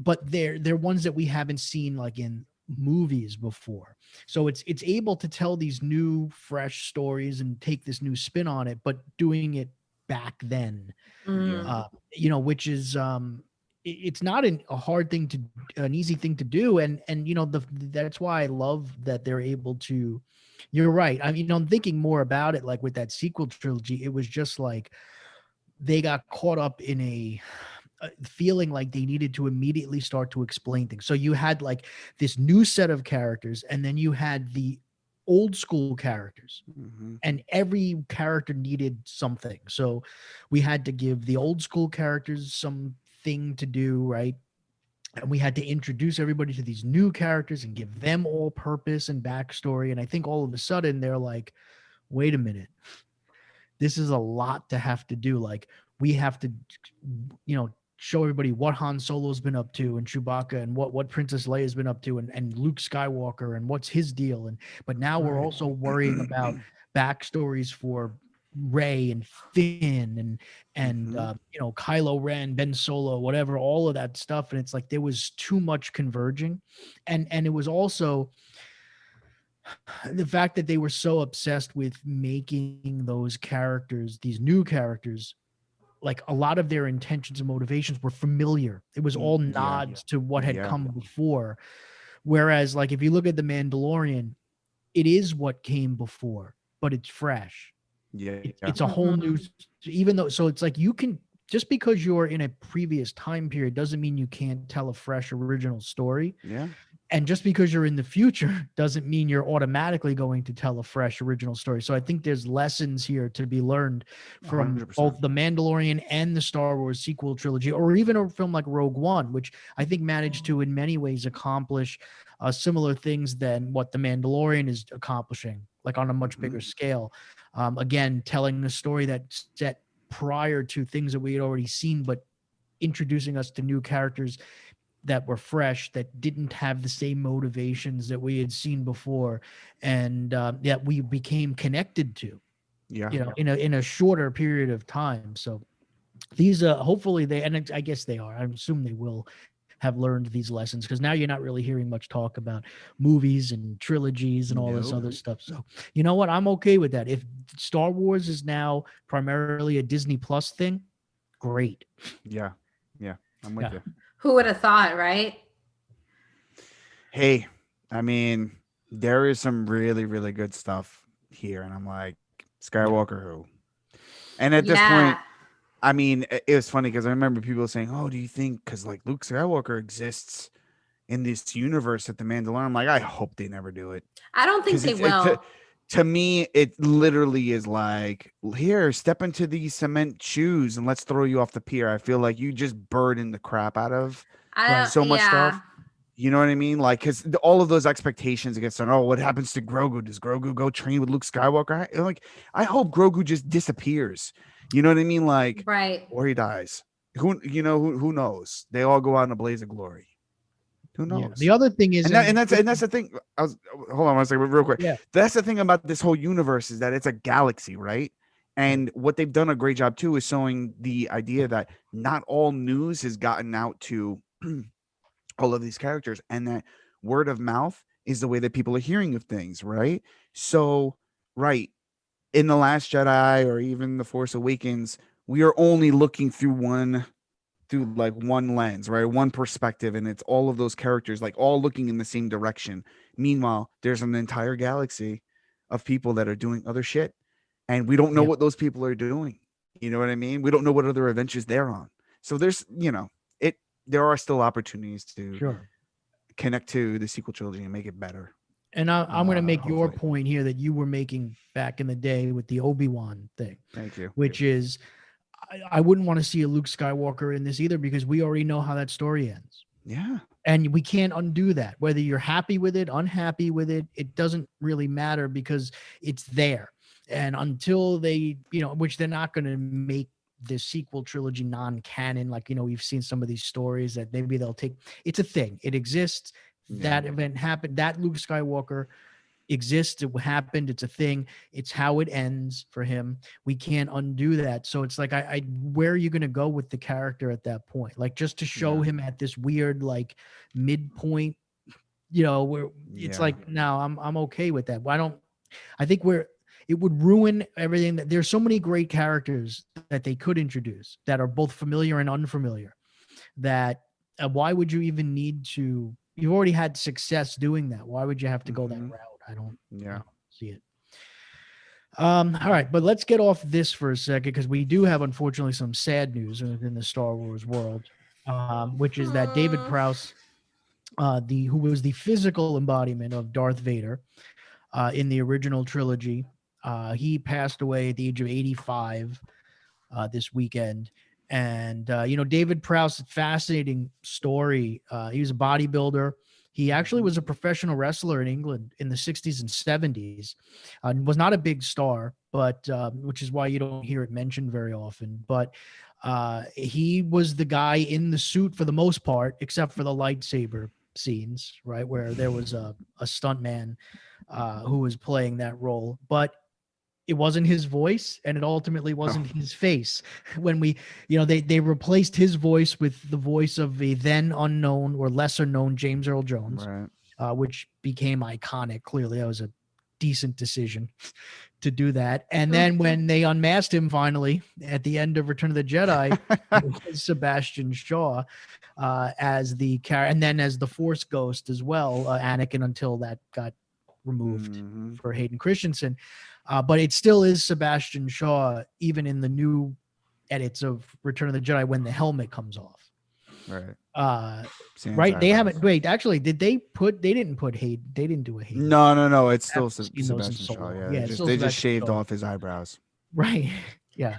But they're ones that we haven't seen like in movies before. So it's able to tell these new, fresh stories and take this new spin on it, but doing it back then, which is it's not a hard thing an easy thing to do. And that's why I love that they're able to, you're right. I mean, I'm thinking more about it, like with that sequel trilogy, it was just like they got caught up in a feeling like they needed to immediately start to explain things. So you had like this new set of characters and then you had the old school characters and every character needed something. So we had to give the old school characters something to do, right? And we had to introduce everybody to these new characters and give them all purpose and backstory. And I think all of a sudden they're like, wait a minute, this is a lot to have to do. Like we have to, show everybody what Han Solo's been up to and Chewbacca and what Princess Leia's been up to and Luke Skywalker and what's his deal. But now we're also worrying about backstories for Rey and Finn and Kylo Ren, Ben Solo, whatever, all of that stuff. And it's like there was too much converging. And it was also the fact that they were so obsessed with making those characters, these new characters, like a lot of their intentions and motivations were familiar. It was all nods to what had come before. Whereas like, if you look at The Mandalorian, it is what came before, but it's fresh. It's a whole new, even though, so it's like you can, just because you're in a previous time period doesn't mean you can't tell a fresh original story. And just because you're in the future doesn't mean you're automatically going to tell a fresh original story. So I think there's lessons here to be learned from 100%. both The Mandalorian and the Star Wars sequel trilogy, or even a film like Rogue One, which I think managed to, in many ways, accomplish similar things than what The Mandalorian is accomplishing, like on a much bigger scale. Again, telling a story that's set prior to things that we had already seen, but introducing us to new characters that were fresh, that didn't have the same motivations that we had seen before, and that we became connected to, in a shorter period of time. So these, hopefully they, and I guess they are, I assume they will have learned these lessons, because now you're not really hearing much talk about movies and trilogies and all this other stuff. So you know what? I'm okay with that. If Star Wars is now primarily a Disney Plus thing, great. Yeah. I'm with you. Who would have thought, right? Hey, I mean, there is some really, really good stuff here. And I'm like, Skywalker who? And at this point, I mean, it was funny because I remember people saying, oh, do you think, because like Luke Skywalker exists in this universe at the Mandalorian? I'm like, I hope they never do it. I don't think they will. To me, it literally is like, here, step into these cement shoes and let's throw you off the pier. I feel like you just burden the crap out of so much stuff. You know what I mean? Like, because all of those expectations against, oh, what happens to Grogu? Does Grogu go train with Luke Skywalker? I hope Grogu just disappears. You know what I mean? Like, right. Or he dies. Who knows? They all go out in a blaze of glory. Who knows? Yeah. The other thing is, that's the thing. Hold on one second, real quick. Yeah. That's the thing about this whole universe, is that it's a galaxy, right? And what they've done a great job too is showing the idea that not all news has gotten out to all of these characters, and that word of mouth is the way that people are hearing of things, right? So, right, in The Last Jedi or even The Force Awakens, we are only looking through one lens, right? One perspective, and it's all of those characters like all looking in the same direction. Meanwhile, there's an entire galaxy of people that are doing other shit, and we don't know what those people are doing. You know what I mean? We don't know what other adventures they're on. So there's, there are still opportunities to connect to the sequel trilogy and make it better. And I'm going to make your point here that you were making back in the day with the Obi-Wan thing. Thank you. Which is, I wouldn't want to see a Luke Skywalker in this either, because we already know how that story ends. Yeah. And we can't undo that. Whether you're happy with it, unhappy with it, it doesn't really matter, because it's there. And until they, which they're not going to make the sequel trilogy non-canon, like, we've seen some of these stories that maybe they'll take. It's a thing. It exists. That event happened. That Luke Skywalker exists. It happened. It's a thing. It's how it ends for him. We can't undo that. So it's like, where are you going to go with the character at that point? Like, just to show him at this weird, like, midpoint, where it's like, no, I'm okay with that. I think it would ruin everything. That there's so many great characters that they could introduce that are both familiar and unfamiliar, that why would you even need to? You've already had success doing that. Why would you have to go that route? I don't see it. All right, but let's get off this for a second, because we do have, unfortunately, some sad news within the Star Wars world, which is that David Prowse, who was the physical embodiment of Darth Vader in the original trilogy, he passed away at the age of 85 this weekend. And, David Prowse, fascinating story. He was a bodybuilder. He actually was a professional wrestler in England in the 60s and 70s. Was not a big star, but which is why you don't hear it mentioned very often. But he was the guy in the suit for the most part, except for the lightsaber scenes, right, where there was a stuntman who was playing that role. But it wasn't his voice, and it ultimately wasn't his face. When they replaced his voice with the voice of a then unknown or lesser known James Earl Jones, right. Which became iconic. Clearly, that was a decent decision to do that. And then when they unmasked him finally at the end of Return of the Jedi, it was Sebastian Shaw as the character, and then as the Force Ghost as well, Anakin, until that got removed for Hayden Christensen. But it still is Sebastian Shaw, even in the new edits of Return of the Jedi, when the helmet comes off. Right. Sans Right. They eyebrows. haven't. Wait, actually, did they put? They didn't put Hayden. They didn't do a Hayden. No. It's I still haven't seen those in Sebastian so Shaw. long. Yeah, Yeah, it's still they just Sebastian shaved Shaw. off his eyebrows. Right. Yeah.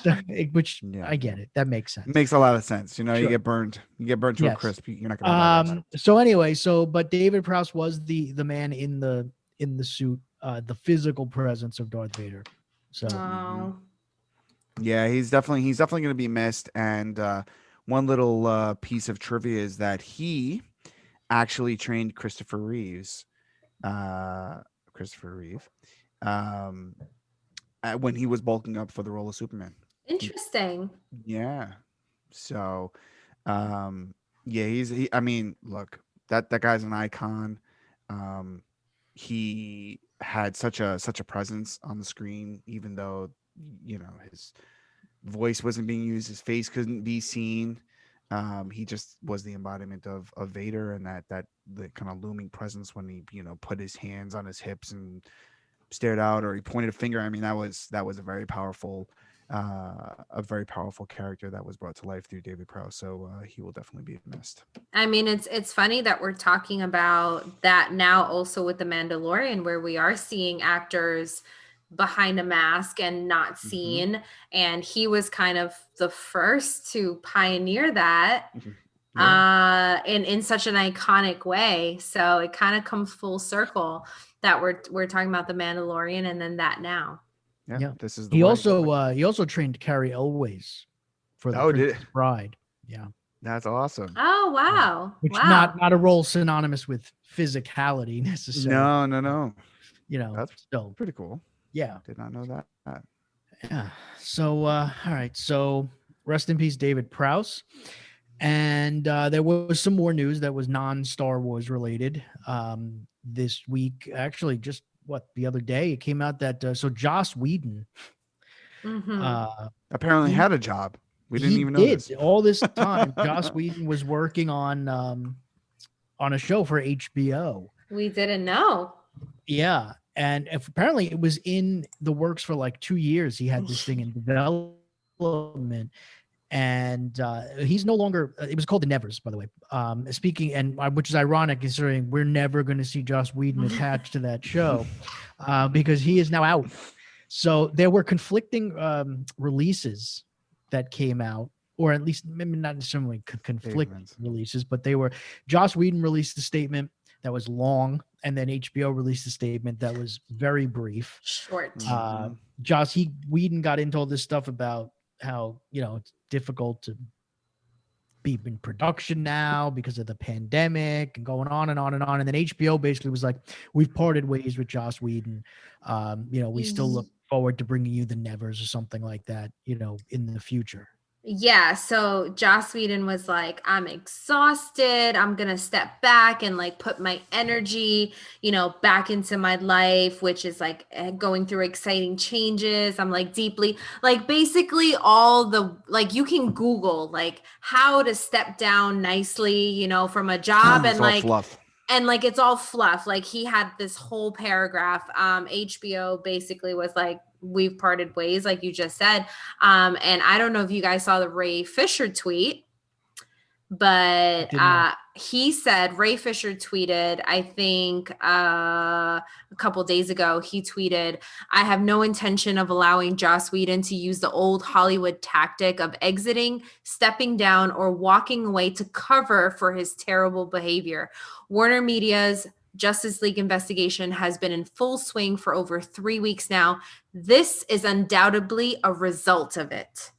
So, which Yeah. I get it. That makes sense. Makes a lot of sense. You know, Sure. you get burned. You get burnt to a Yes. crisp. You're not gonna have eyebrows. So anyway, but David Prowse was the man in the suit, the physical presence of Darth Vader. So Oh. Yeah, he's definitely going to be missed. And one little piece of trivia is that he actually trained Christopher Reeve, when he was bulking up for the role of Superman. Interesting. Yeah. So, yeah, I mean, look, that guy's an icon. He had such a presence on the screen, even though, you know, his voice wasn't being used, his face couldn't be seen. He just was the embodiment of Vader, and that the kind of looming presence when he, you know, put his hands on his hips and stared out, or he pointed a finger. I mean, that was a very powerful character that was brought to life through David Prowse. So he will definitely be missed. I mean, it's funny that we're talking about that now also with The Mandalorian, where we are seeing actors behind a mask and not seen. And he was kind of the first to pioneer that in such an iconic way. So it kind of comes full circle that we're talking about The Mandalorian and then that now. Yeah. This is the he way. also trained Carrie Elways for the Princess Bride. Yeah. That's awesome. Oh, wow. Which wow. not a role synonymous with physicality necessarily. No. You know, That's still pretty cool. Yeah. Did not know that. Yeah. So, all right. So rest in peace, David Prowse. And there was some more news that was non-Star Wars related this week. Actually, just the other day, it came out that so Joss Whedon apparently had a job. We didn't even know this. All this time, Joss Whedon was working on a show for HBO. We didn't know. Yeah. And apparently it was in the works for like 2 years. He had this thing in development. And he's no longer, it was called The Nevers, by the way, which is ironic considering we're never going to see Joss Whedon attached to that show because he is now out. So there were conflicting releases that came out, or at least maybe not necessarily conflicting releases, but Joss Whedon released a statement that was long, and then HBO released a statement that was very brief. Short. Joss Whedon got into all this stuff about how, you know, it's difficult to be in production now because of the pandemic and going on and on and on. And then HBO basically was like, we've parted ways with Joss Whedon. You know, we still look forward to bringing you The Nevers or something like that, you know, in the future. Yeah, so Joss Whedon was like, I'm exhausted. I'm going to step back and like put my energy, you know, back into my life, which is like going through exciting changes. I'm like deeply, like basically all the, like you can Google like how to step down nicely, you know, from a job and like fluff. And like it's all fluff. Like he had this whole paragraph. HBO basically was like, we've parted ways, like you just said. And I don't know if you guys saw the Ray Fisher tweet, but he said, Ray Fisher tweeted, I think a couple days ago, he tweeted, I have no intention of allowing Joss Whedon to use the old Hollywood tactic of exiting, stepping down, or walking away to cover for his terrible behavior. Warner Media's Justice League investigation has been in full swing for over 3 weeks now. This is undoubtedly a result of it.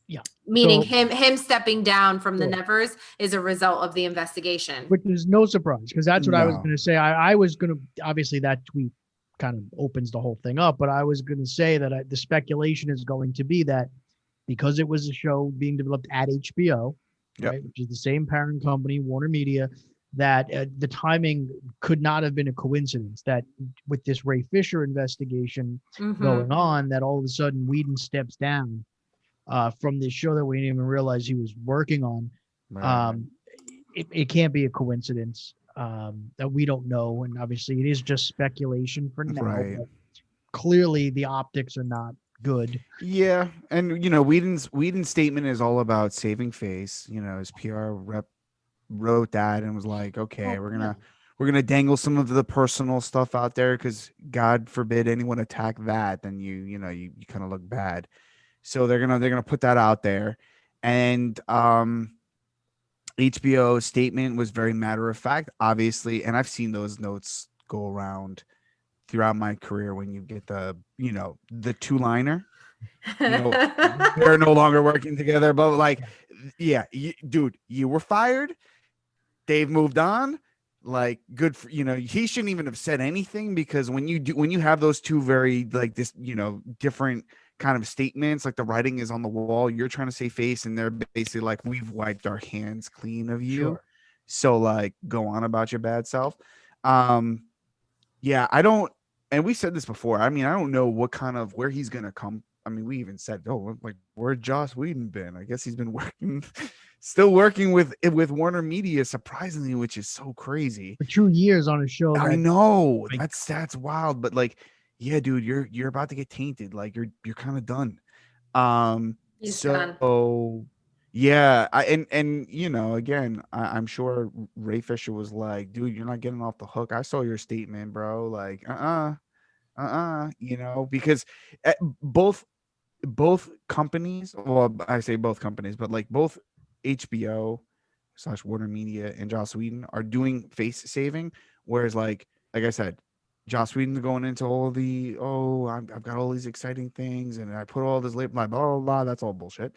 Yeah. Meaning him stepping down from the Nevers is a result of the investigation. Which is no surprise, because that's what I was going to say. I was going to, obviously that tweet kind of opens the whole thing up, but I was going to say that the speculation is going to be that because it was a show being developed at HBO, right, which is the same parent company, Warner Media, that the timing could not have been a coincidence, that with this Ray Fisher investigation going on, that all of a sudden Whedon steps down from this show that we didn't even realize he was working on. Right. It can't be a coincidence that we don't know. And obviously it is just speculation for now. Right. But clearly the optics are not good. Yeah, and Whedon's statement is all about saving face. His PR rep wrote that and was like, okay, Oh, we're gonna dangle some of the personal stuff out there because God forbid anyone attack that, then you kind of look bad. So they're gonna put that out there, and HBO statement was very matter of fact, obviously, and I've seen those notes go around throughout my career when you get the two-liner. They're no longer working together, but like, yeah, dude, you were fired. They've moved on. Like, good for he shouldn't even have said anything, because when you have those two very like this different kind of statements, like the writing is on the wall, you're trying to save face, and they're basically like, we've wiped our hands clean of you. Sure. So like, go on about your bad self. Yeah, I don't, and we said this before. I mean, I don't know where he's gonna come. I mean, we even said, oh, like, where Joss Whedon been? I guess he's been working, still working with Warner Media, surprisingly, which is so crazy. For 2 years on a show. I know like, that's wild, but like, yeah, dude, you're about to get tainted. Like, you're kind of done. He's So done. yeah, and again, I'm sure Ray Fisher was like, dude, you're not getting off the hook. I saw your statement, bro. Like, because both companies, well, I say both companies, but like both HBO / Warner Media and Joss Whedon are doing face saving, whereas like I said, Joss Whedon's going into all the I've got all these exciting things and I put all this label, blah blah blah. That's all bullshit.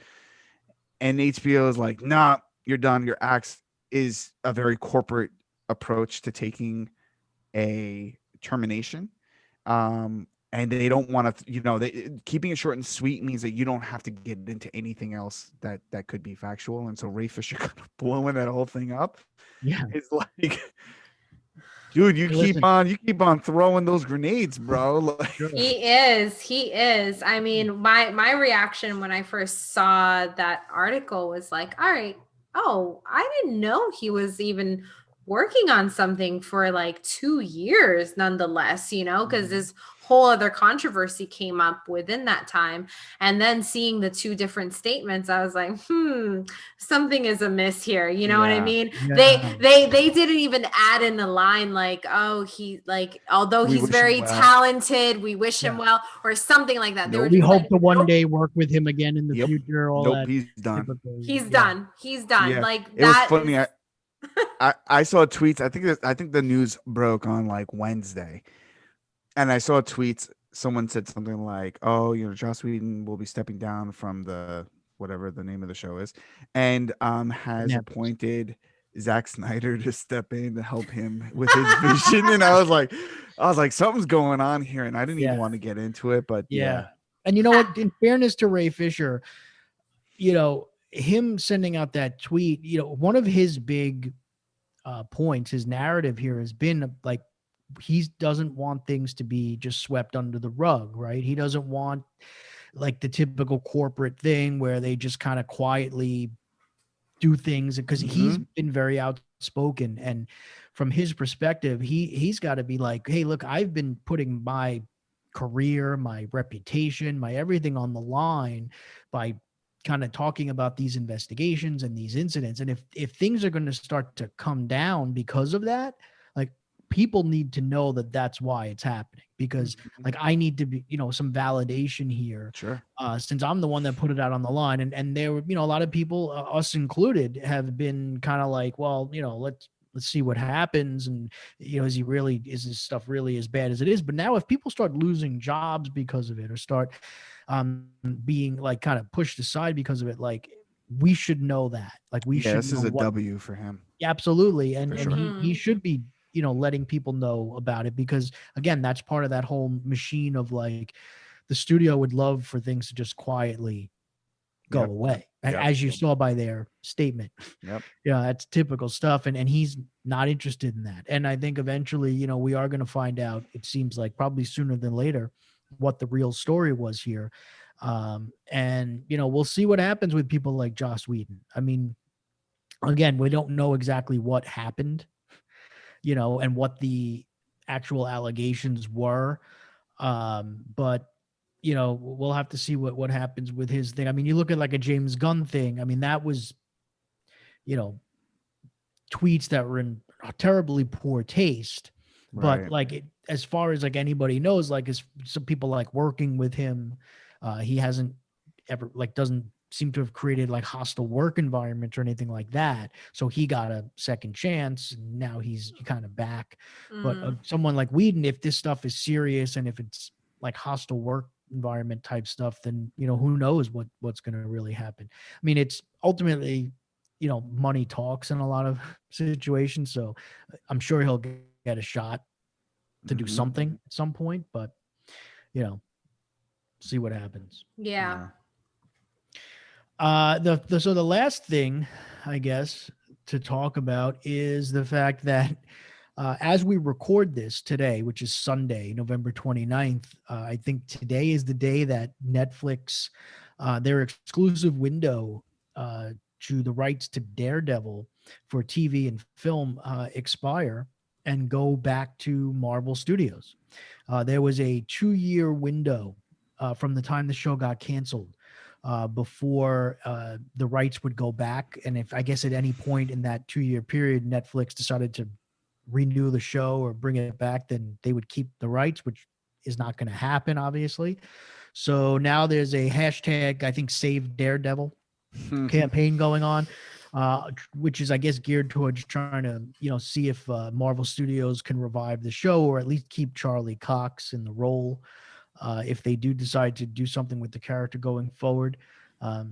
And HBO is like, nah, you're done. Your axe is a very corporate approach to taking a termination. And they don't want to, keeping it short and sweet means that you don't have to get into anything else that could be factual. And so Ray Fisher kind of blowing that whole thing up. Yeah. It's like, dude, you keep on throwing those grenades, bro. Like, Sure. He is. I mean, my reaction when I first saw that article was like, all right, I didn't know he was even working on something for like 2 years nonetheless, because this whole other controversy came up within that time. And then seeing the two different statements, I was like, something is amiss here. You know what I mean? Yeah. They didn't even add in the line like, although We he's wish him very well. talented, we wish him well, or something like that. They Nope. were We just hope like, to one nope, day work with him again in the Yep. future. All Nope, that. he's done. typical- he's yeah. done. He's done. Yeah. Like It was that funny. is- I saw tweets. I think the news broke on like Wednesday, and I saw tweets. Someone said something like, "Oh, Joss Whedon will be stepping down from the whatever the name of the show is, and has Yeah. appointed Zack Snyder to step in to help him with his vision." And I was like, something's going on here, and I didn't even want to get into it, but yeah. And you know what? In fairness to Ray Fisher, him sending out that tweet, one of his big points, his narrative here has been like, he doesn't want things to be just swept under the rug, right? He doesn't want like the typical corporate thing where they just kind of quietly do things, because he's been very outspoken. And from his perspective, he's got to be like, hey, look, I've been putting my career, my reputation, my everything on the line by kind of talking about these investigations and these incidents. And if things are going to start to come down because of that, like, people need to know that that's why it's happening, because like, I need to be, some validation here. Sure. Since I'm the one that put it out on the line. And there were, a lot of people, us included, have been kind of like, well, let's see what happens. And, is this stuff really as bad as it is? But now if people start losing jobs because of it, or start being like kind of pushed aside because of it, like, we should know that. Like, we should This is know a W for him. Absolutely. And For sure. he should be, letting people know about it, because again, that's part of that whole machine of like, the studio would love for things to just quietly go away. And as you saw by their statement, that's typical stuff. And he's not interested in that. And I think eventually, we are going to find out, it seems like probably sooner than later, what the real story was here. And we'll see what happens with people like Joss Whedon. I mean, again, we don't know exactly what happened, and what the actual allegations were. But we'll have to see what happens with his thing. I mean, you look at like a James Gunn thing. I mean, that was, tweets that were in terribly poor taste. But Right. like as far as like anybody knows, like as some people like working with him, he hasn't ever doesn't seem to have created like hostile work environments or anything like that. So he got a second chance, and now he's kind of back. But someone like Whedon, if this stuff is serious and if it's like hostile work environment type stuff, then who knows what's going to really happen. I mean, it's ultimately money talks in a lot of situations. So I'm sure he'll get a shot to do something at some point, but see what happens. Yeah. The last thing, I guess, to talk about is the fact that as we record this today, which is Sunday, November 29th, I think today is the day that Netflix, their exclusive window to the rights to Daredevil for TV and film expire and go back to Marvel Studios. There was a 2-year window from the time the show got canceled before the rights would go back. And if I guess at any point in that 2-year period, Netflix decided to renew the show or bring it back, then they would keep the rights, which is not going to happen, obviously. So now there's a hashtag, I think, Save Daredevil campaign going on, which is, I guess, geared towards trying to, see if Marvel Studios can revive the show or at least keep Charlie Cox in the role if they do decide to do something with the character going forward.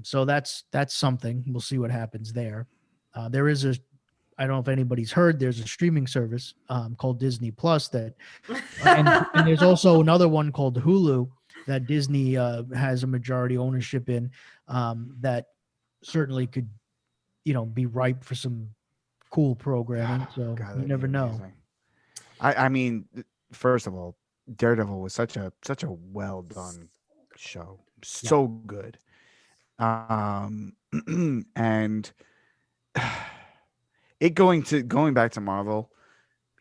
So that's something. We'll see what happens there. There is I don't know if anybody's heard, there's a streaming service called Disney Plus that, and there's also another one called Hulu that Disney has a majority ownership in that certainly could, be ripe for some cool programming. So you never know. I mean, first of all, Daredevil was such a well done show, so good, and it going back to Marvel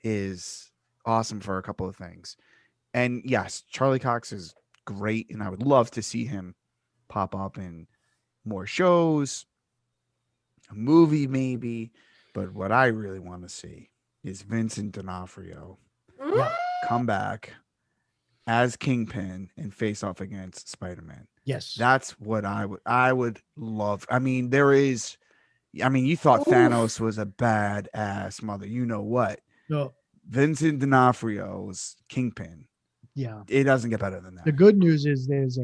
is awesome for a couple of things. And yes, Charlie Cox is great, and I would love to see him pop up in more shows, a movie maybe. But what I really want to see is Vincent D'Onofrio come back as Kingpin and face off against Spider-Man. Yes. That's what I would love. I mean, you thought Thanos was a badass mother. You know what? No. Vincent D'Onofrio's Kingpin. Yeah. It doesn't get better than that. The good news is there's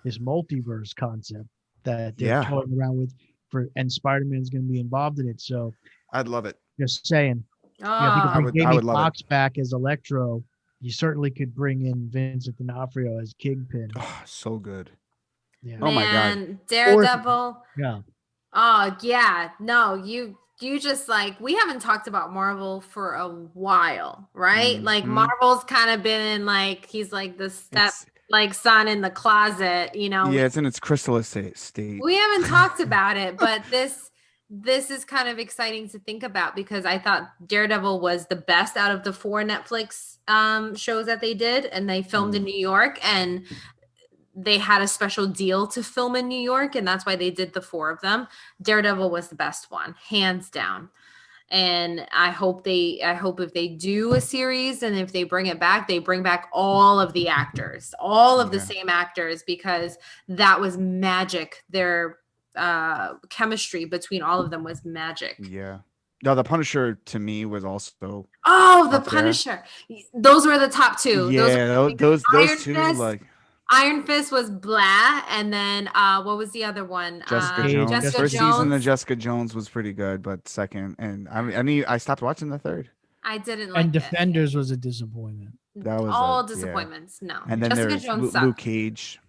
this multiverse concept that they're toying around with and Spider-Man's going to be involved in it. So I'd love it. Just saying. If you could bring Jamie Foxx back as Electro, you certainly could bring in Vincent D'Onofrio as Kingpin. Oh, so good. Yeah. Man, oh my God. Daredevil. Yeah. Oh yeah. No, you just we haven't talked about Marvel for a while, right? Mm-hmm. Like Marvel's kind of been he's the step son in the closet, Yeah, it's in its chrysalis state. We haven't talked about it, but this is kind of exciting to think about because I thought Daredevil was the best out of the 4 Netflix shows that they did, and they filmed in New York, and they had a special deal to film in New York, and that's why they did the 4 of them. Daredevil was the best one, hands down. And I hope if they do a series and if they bring it back, they bring back all of the actors, all of the same actors, because that was magic. Their chemistry between all of them was magic. Yeah. No, the Punisher to me was also. Oh, the Punisher. Those were the top 2. Yeah, those two Fist, Iron Fist was blah, and then what was the other one? Jessica Jones. First season of Jessica Jones was pretty good, but second, and I stopped watching the third. I didn't like. And Defenders was a disappointment. That was all disappointments. Yeah. No, and then Jessica there's Jones Luke Cage.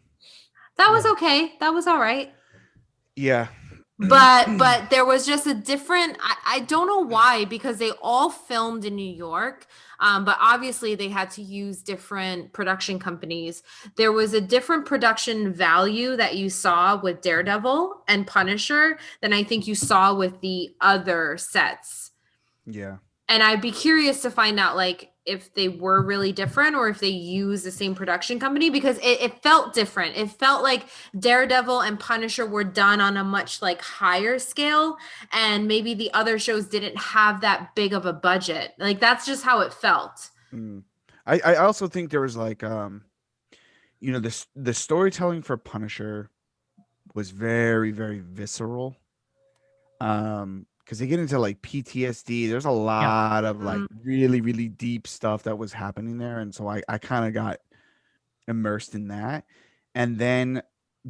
That was okay. That was all right. Yeah. But there was just a different, I don't know why, because they all filmed in New York, but obviously they had to use different production companies. There was a different production value that you saw with Daredevil and Punisher than I think you saw with the other sets. Yeah. And I'd be curious to find out like if they were really different or if they use the same production company, because it felt different. It felt like Daredevil and Punisher were done on a much like higher scale, and maybe the other shows didn't have that big of a budget. Like that's just how it felt. I also think there was like you know, the storytelling for Punisher was very, very visceral. Because they get into like PTSD. There's a lot of like really, really deep stuff that was happening there. And so I kind of got immersed in that. And then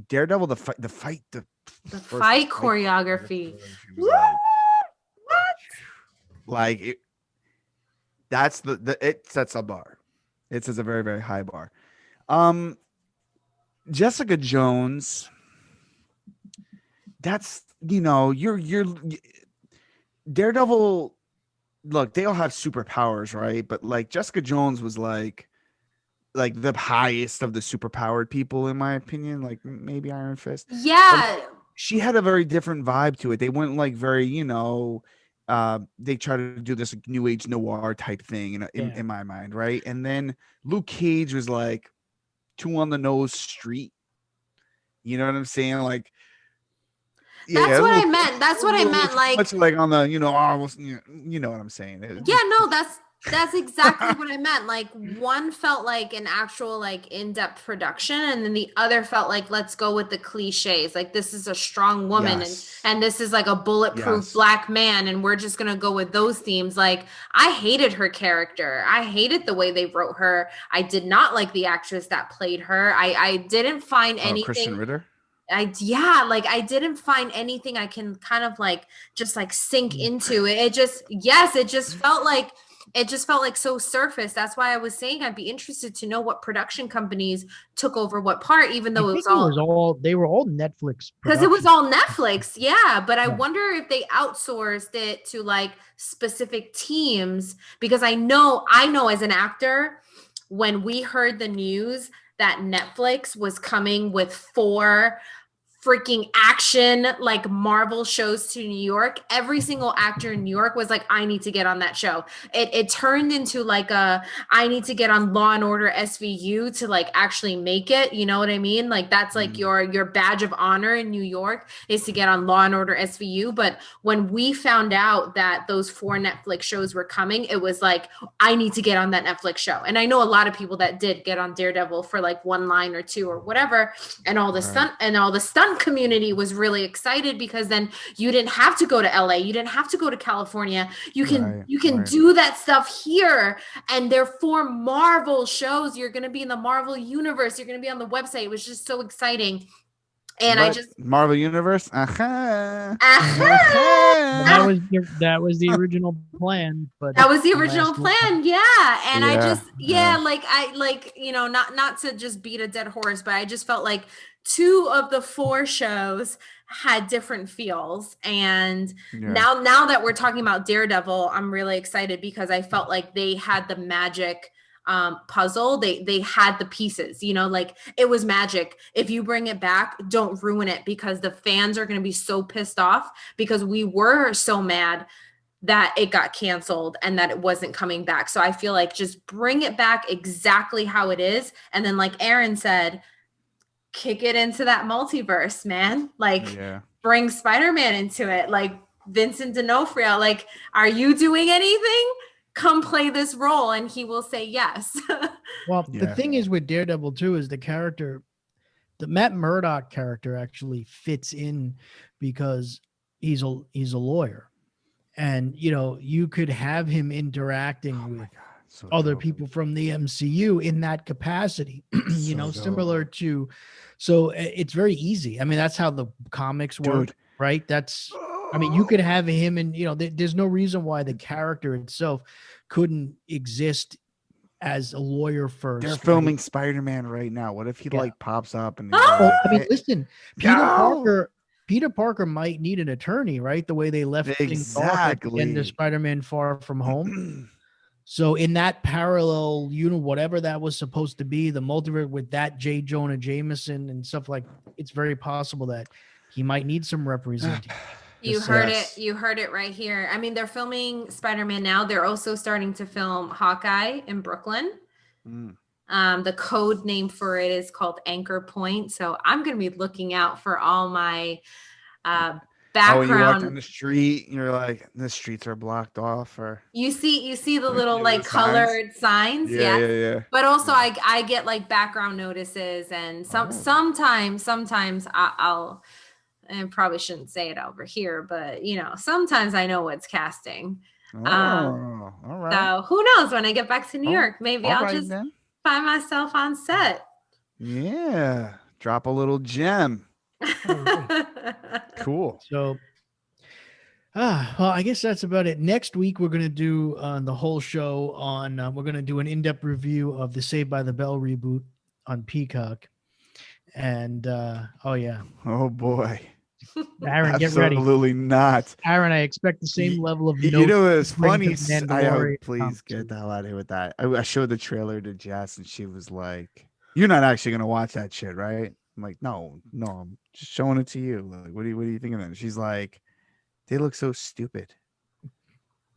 Daredevil, the fight choreography. Like it, that's it sets a bar. It sets a very, very high bar. Jessica Jones, that's, you know, you're Daredevil. Look, they all have superpowers, right? But like Jessica Jones was like the highest of the superpowered people, in my opinion. Like maybe Iron Fist. Yeah. But she had a very different vibe to it. They went like very, you know, they try to do this new age noir type thing in my mind, right? And then Luke Cage was like too on the nose street. You know what I'm saying? Like, that's what I meant. That's what I meant. Like, much like on the, you know, almost, you know what I'm saying? That's exactly what I meant. Like one felt like an actual like in-depth production, and then the other felt like let's go with the cliches. Like this is a strong woman, and this is like a bulletproof black man, and we're just gonna go with those themes. Like I hated her character. I hated the way they wrote her. I did not like the actress that played her. I didn't find anything. Kristen Ritter. I didn't find anything I can kind of like just like sink into it. It just felt like so surface. That's why I was saying I'd be interested to know what production companies took over what part, even though they were all Netflix, because it was all Netflix. Yeah. But I wonder if they outsourced it to like specific teams, because I know as an actor, when we heard the news that Netflix was coming with 4 freaking action like Marvel shows to New York, every single actor in New York was like, I need to get on that show. It turned into like I need to get on Law and Order SVU to like actually make it. You know what I mean? Like that's like your badge of honor in New York is to get on Law and Order SVU. But when we found out that those 4 Netflix shows were coming, it was like, I need to get on that Netflix show. And I know a lot of people that did get on Daredevil for like 1 line or 2 or whatever. And all the stunt community was really excited, because then you didn't have to go to LA, you didn't have to go to California, you can do that stuff here. And they're 4 Marvel shows, you're going to be in the Marvel universe, you're going to be on the website. It was just so exciting. And Marvel Universe. That was the original plan, but that was the original plan. Yeah. And I not to just beat a dead horse, but I just felt like 2 of the 4 shows had different feels. And now that we're talking about Daredevil, I'm really excited because I felt like they had the magic puzzle. They had the pieces, you know, like it was magic. If you bring it back, don't ruin it, because the fans are going to be so pissed off, because we were so mad that it got canceled and that it wasn't coming back. So I feel like just bring it back exactly how it is. And then like Aaron said, kick it into that multiverse, man. Like bring Spider-Man into it. Like Vincent D'Onofrio, like, are you doing anything? Come play this role, and he will say yes. Well, the thing is with Daredevil too is the character, the Matt Murdock character actually fits in because he's a lawyer, and you know you could have him interacting with other people from the MCU in that capacity. You know, similar to, so it's very easy. I mean, that's how the comics work, right? I mean, you could have him, and you know, there's no reason why the character itself couldn't exist as a lawyer first. They're filming Spider-Man right now. What if he like pops up and? I mean, listen, Peter Parker might need an attorney, right? The way they left things off at the end of Spider-Man Far From Home. So in that parallel, whatever that was supposed to be, the multiverse with that J. Jonah Jameson and stuff, like, it's very possible that he might need some representation. You heard it. You heard it right here. I mean, they're filming Spider-Man now. They're also starting to film Hawkeye in Brooklyn. The code name for it is called Anchor Point. So I'm going to be looking out for all my background. Oh, you walk down the street, and you're like, the streets are blocked off, or you see the little like colored signs. Yeah. But also I get like background notices, and sometimes I'll and probably shouldn't say it over here, but sometimes I know what's casting. All right. So who knows, when I get back to New York, maybe I'll just find myself on set. Yeah. Drop a little gem. Cool. So, well, I guess that's about it. Next week, we're going to do the whole show on, we're going to do an in-depth review of the Saved by the Bell reboot on Peacock. And, oh boy. Aaron, get ready. Absolutely not. Aaron, I expect the same level of notes. It's funny. Please get the hell out of here with that. I showed the trailer to Jess, and she was like, "You're not actually gonna watch that shit, right?" I'm like, "No, I'm just showing it to you. Like, what do you think of them?" She's like, "They look so stupid."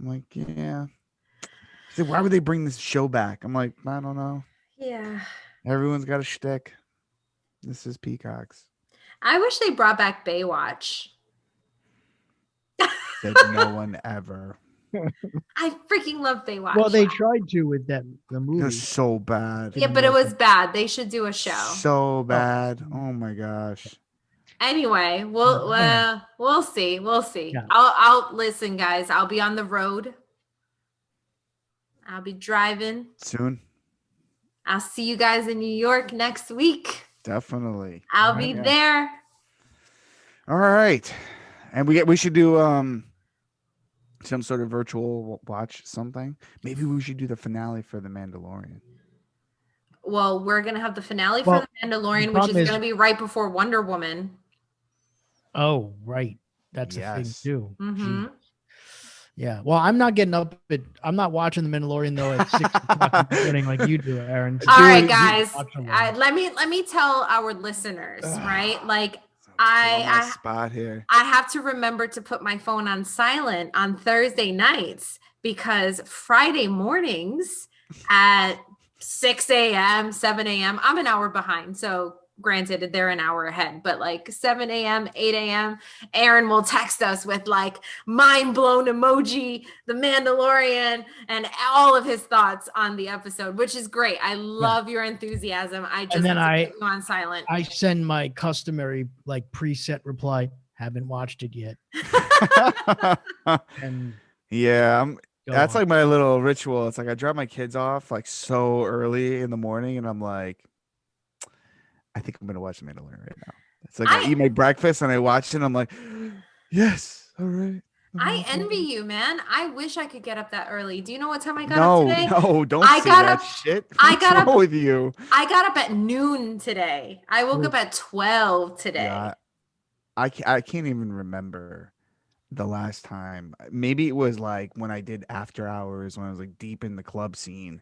I'm like, "Yeah." She said, "Why would they bring this show back?" I'm like, "I don't know. Yeah. Everyone's got a shtick. This is Peacock's." I wish they brought back Baywatch. Said no one ever. I freaking love Baywatch. Well, they tried to with the movie. It was so bad. Yeah, but it was bad. They should do a show. So bad. Oh my gosh. Anyway, we'll see. Yeah. I'll listen, guys. I'll be on the road. I'll be driving soon. I'll see you guys in New York next week. Definitely. I'll be there. All right. And we should do some sort of virtual watch something. Maybe we should do the finale for The Mandalorian. Well, we're going to have the finale for The Mandalorian, which is going to be right before Wonder Woman. Oh, right. That's a thing too. Mm-hmm. Yeah. Well, I'm not watching The Mandalorian though at 6 o'clock in the morning like you do, Aaron. All right, guys. Let me tell our listeners, right? Like I spot here. I have to remember to put my phone on silent on Thursday nights because Friday mornings at 6 a.m., 7 a.m., I'm an hour behind. So granted, they're an hour ahead, but like 7 a.m., 8 a.m., Aaron will text us with like mind blown emoji, The Mandalorian, and all of his thoughts on the episode, which is great. I love your enthusiasm. I just put you on silent. I send my customary like preset reply, haven't watched it yet. And that's like my little ritual. It's like I drop my kids off like so early in the morning, and I'm like, I think I'm going to watch The Mandalorian right now. It's like I eat my breakfast and I watch it and I'm like, yes, all right. I envy you, man. I wish I could get up that early. Do you know what time I got up today? No, don't say that shit. What's wrong with you? I got up at noon today. I woke up at 12 today. Yeah, I can't even remember the last time. Maybe it was like when I did after hours, when I was like deep in the club scene,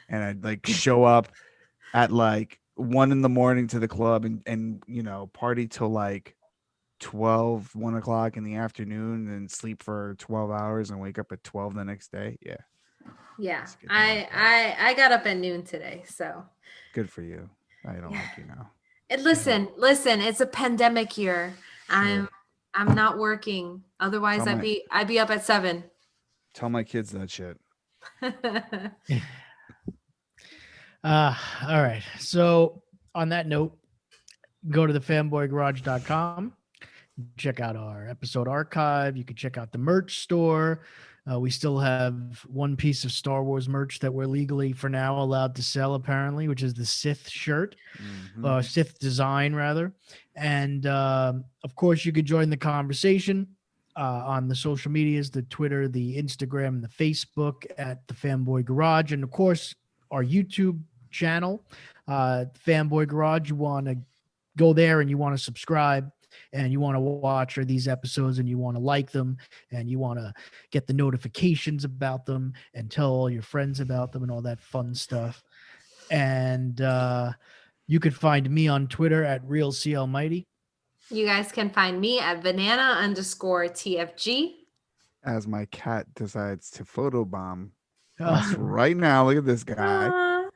and I'd like show up at like 1 a.m. to the club and party till like 1 o'clock in the afternoon and sleep for 12 hours and wake up at 12 the next day. Yeah. I got up at noon today, so good for you. I don't like you now. And listen, it's a pandemic year. Sure. I'm not working. Otherwise I'd be up at 7. Tell my kids that shit. All right. So on that note, go to thefanboygarage.com. Check out our episode archive. You can check out the merch store. We still have one piece of Star Wars merch that we're legally for now allowed to sell, apparently, which is the Sith shirt, Sith design rather. And of course, you could join the conversation on the social medias, the Twitter, the Instagram, and the Facebook at the Fanboy Garage. And of course, our YouTube channel, Fanboy Garage. You want to go there and you want to subscribe and you want to watch these episodes and you want to like them and you want to get the notifications about them and tell all your friends about them and all that fun stuff. And you could find me on Twitter at RealCLmighty. You guys can find me at Vanana_TFG. As my cat decides to photobomb us right now. Look at this guy.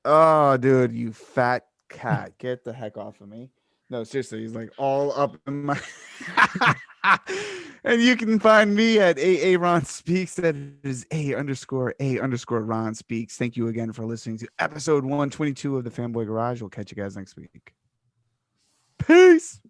Oh, dude, you fat cat. Get the heck off of me. No, seriously, he's like all up in my. And you can find me at Ron Speaks. That is A_Ron Speaks. Thank you again for listening to episode 122 of the Fanboy Garage. We'll catch you guys next week. Peace.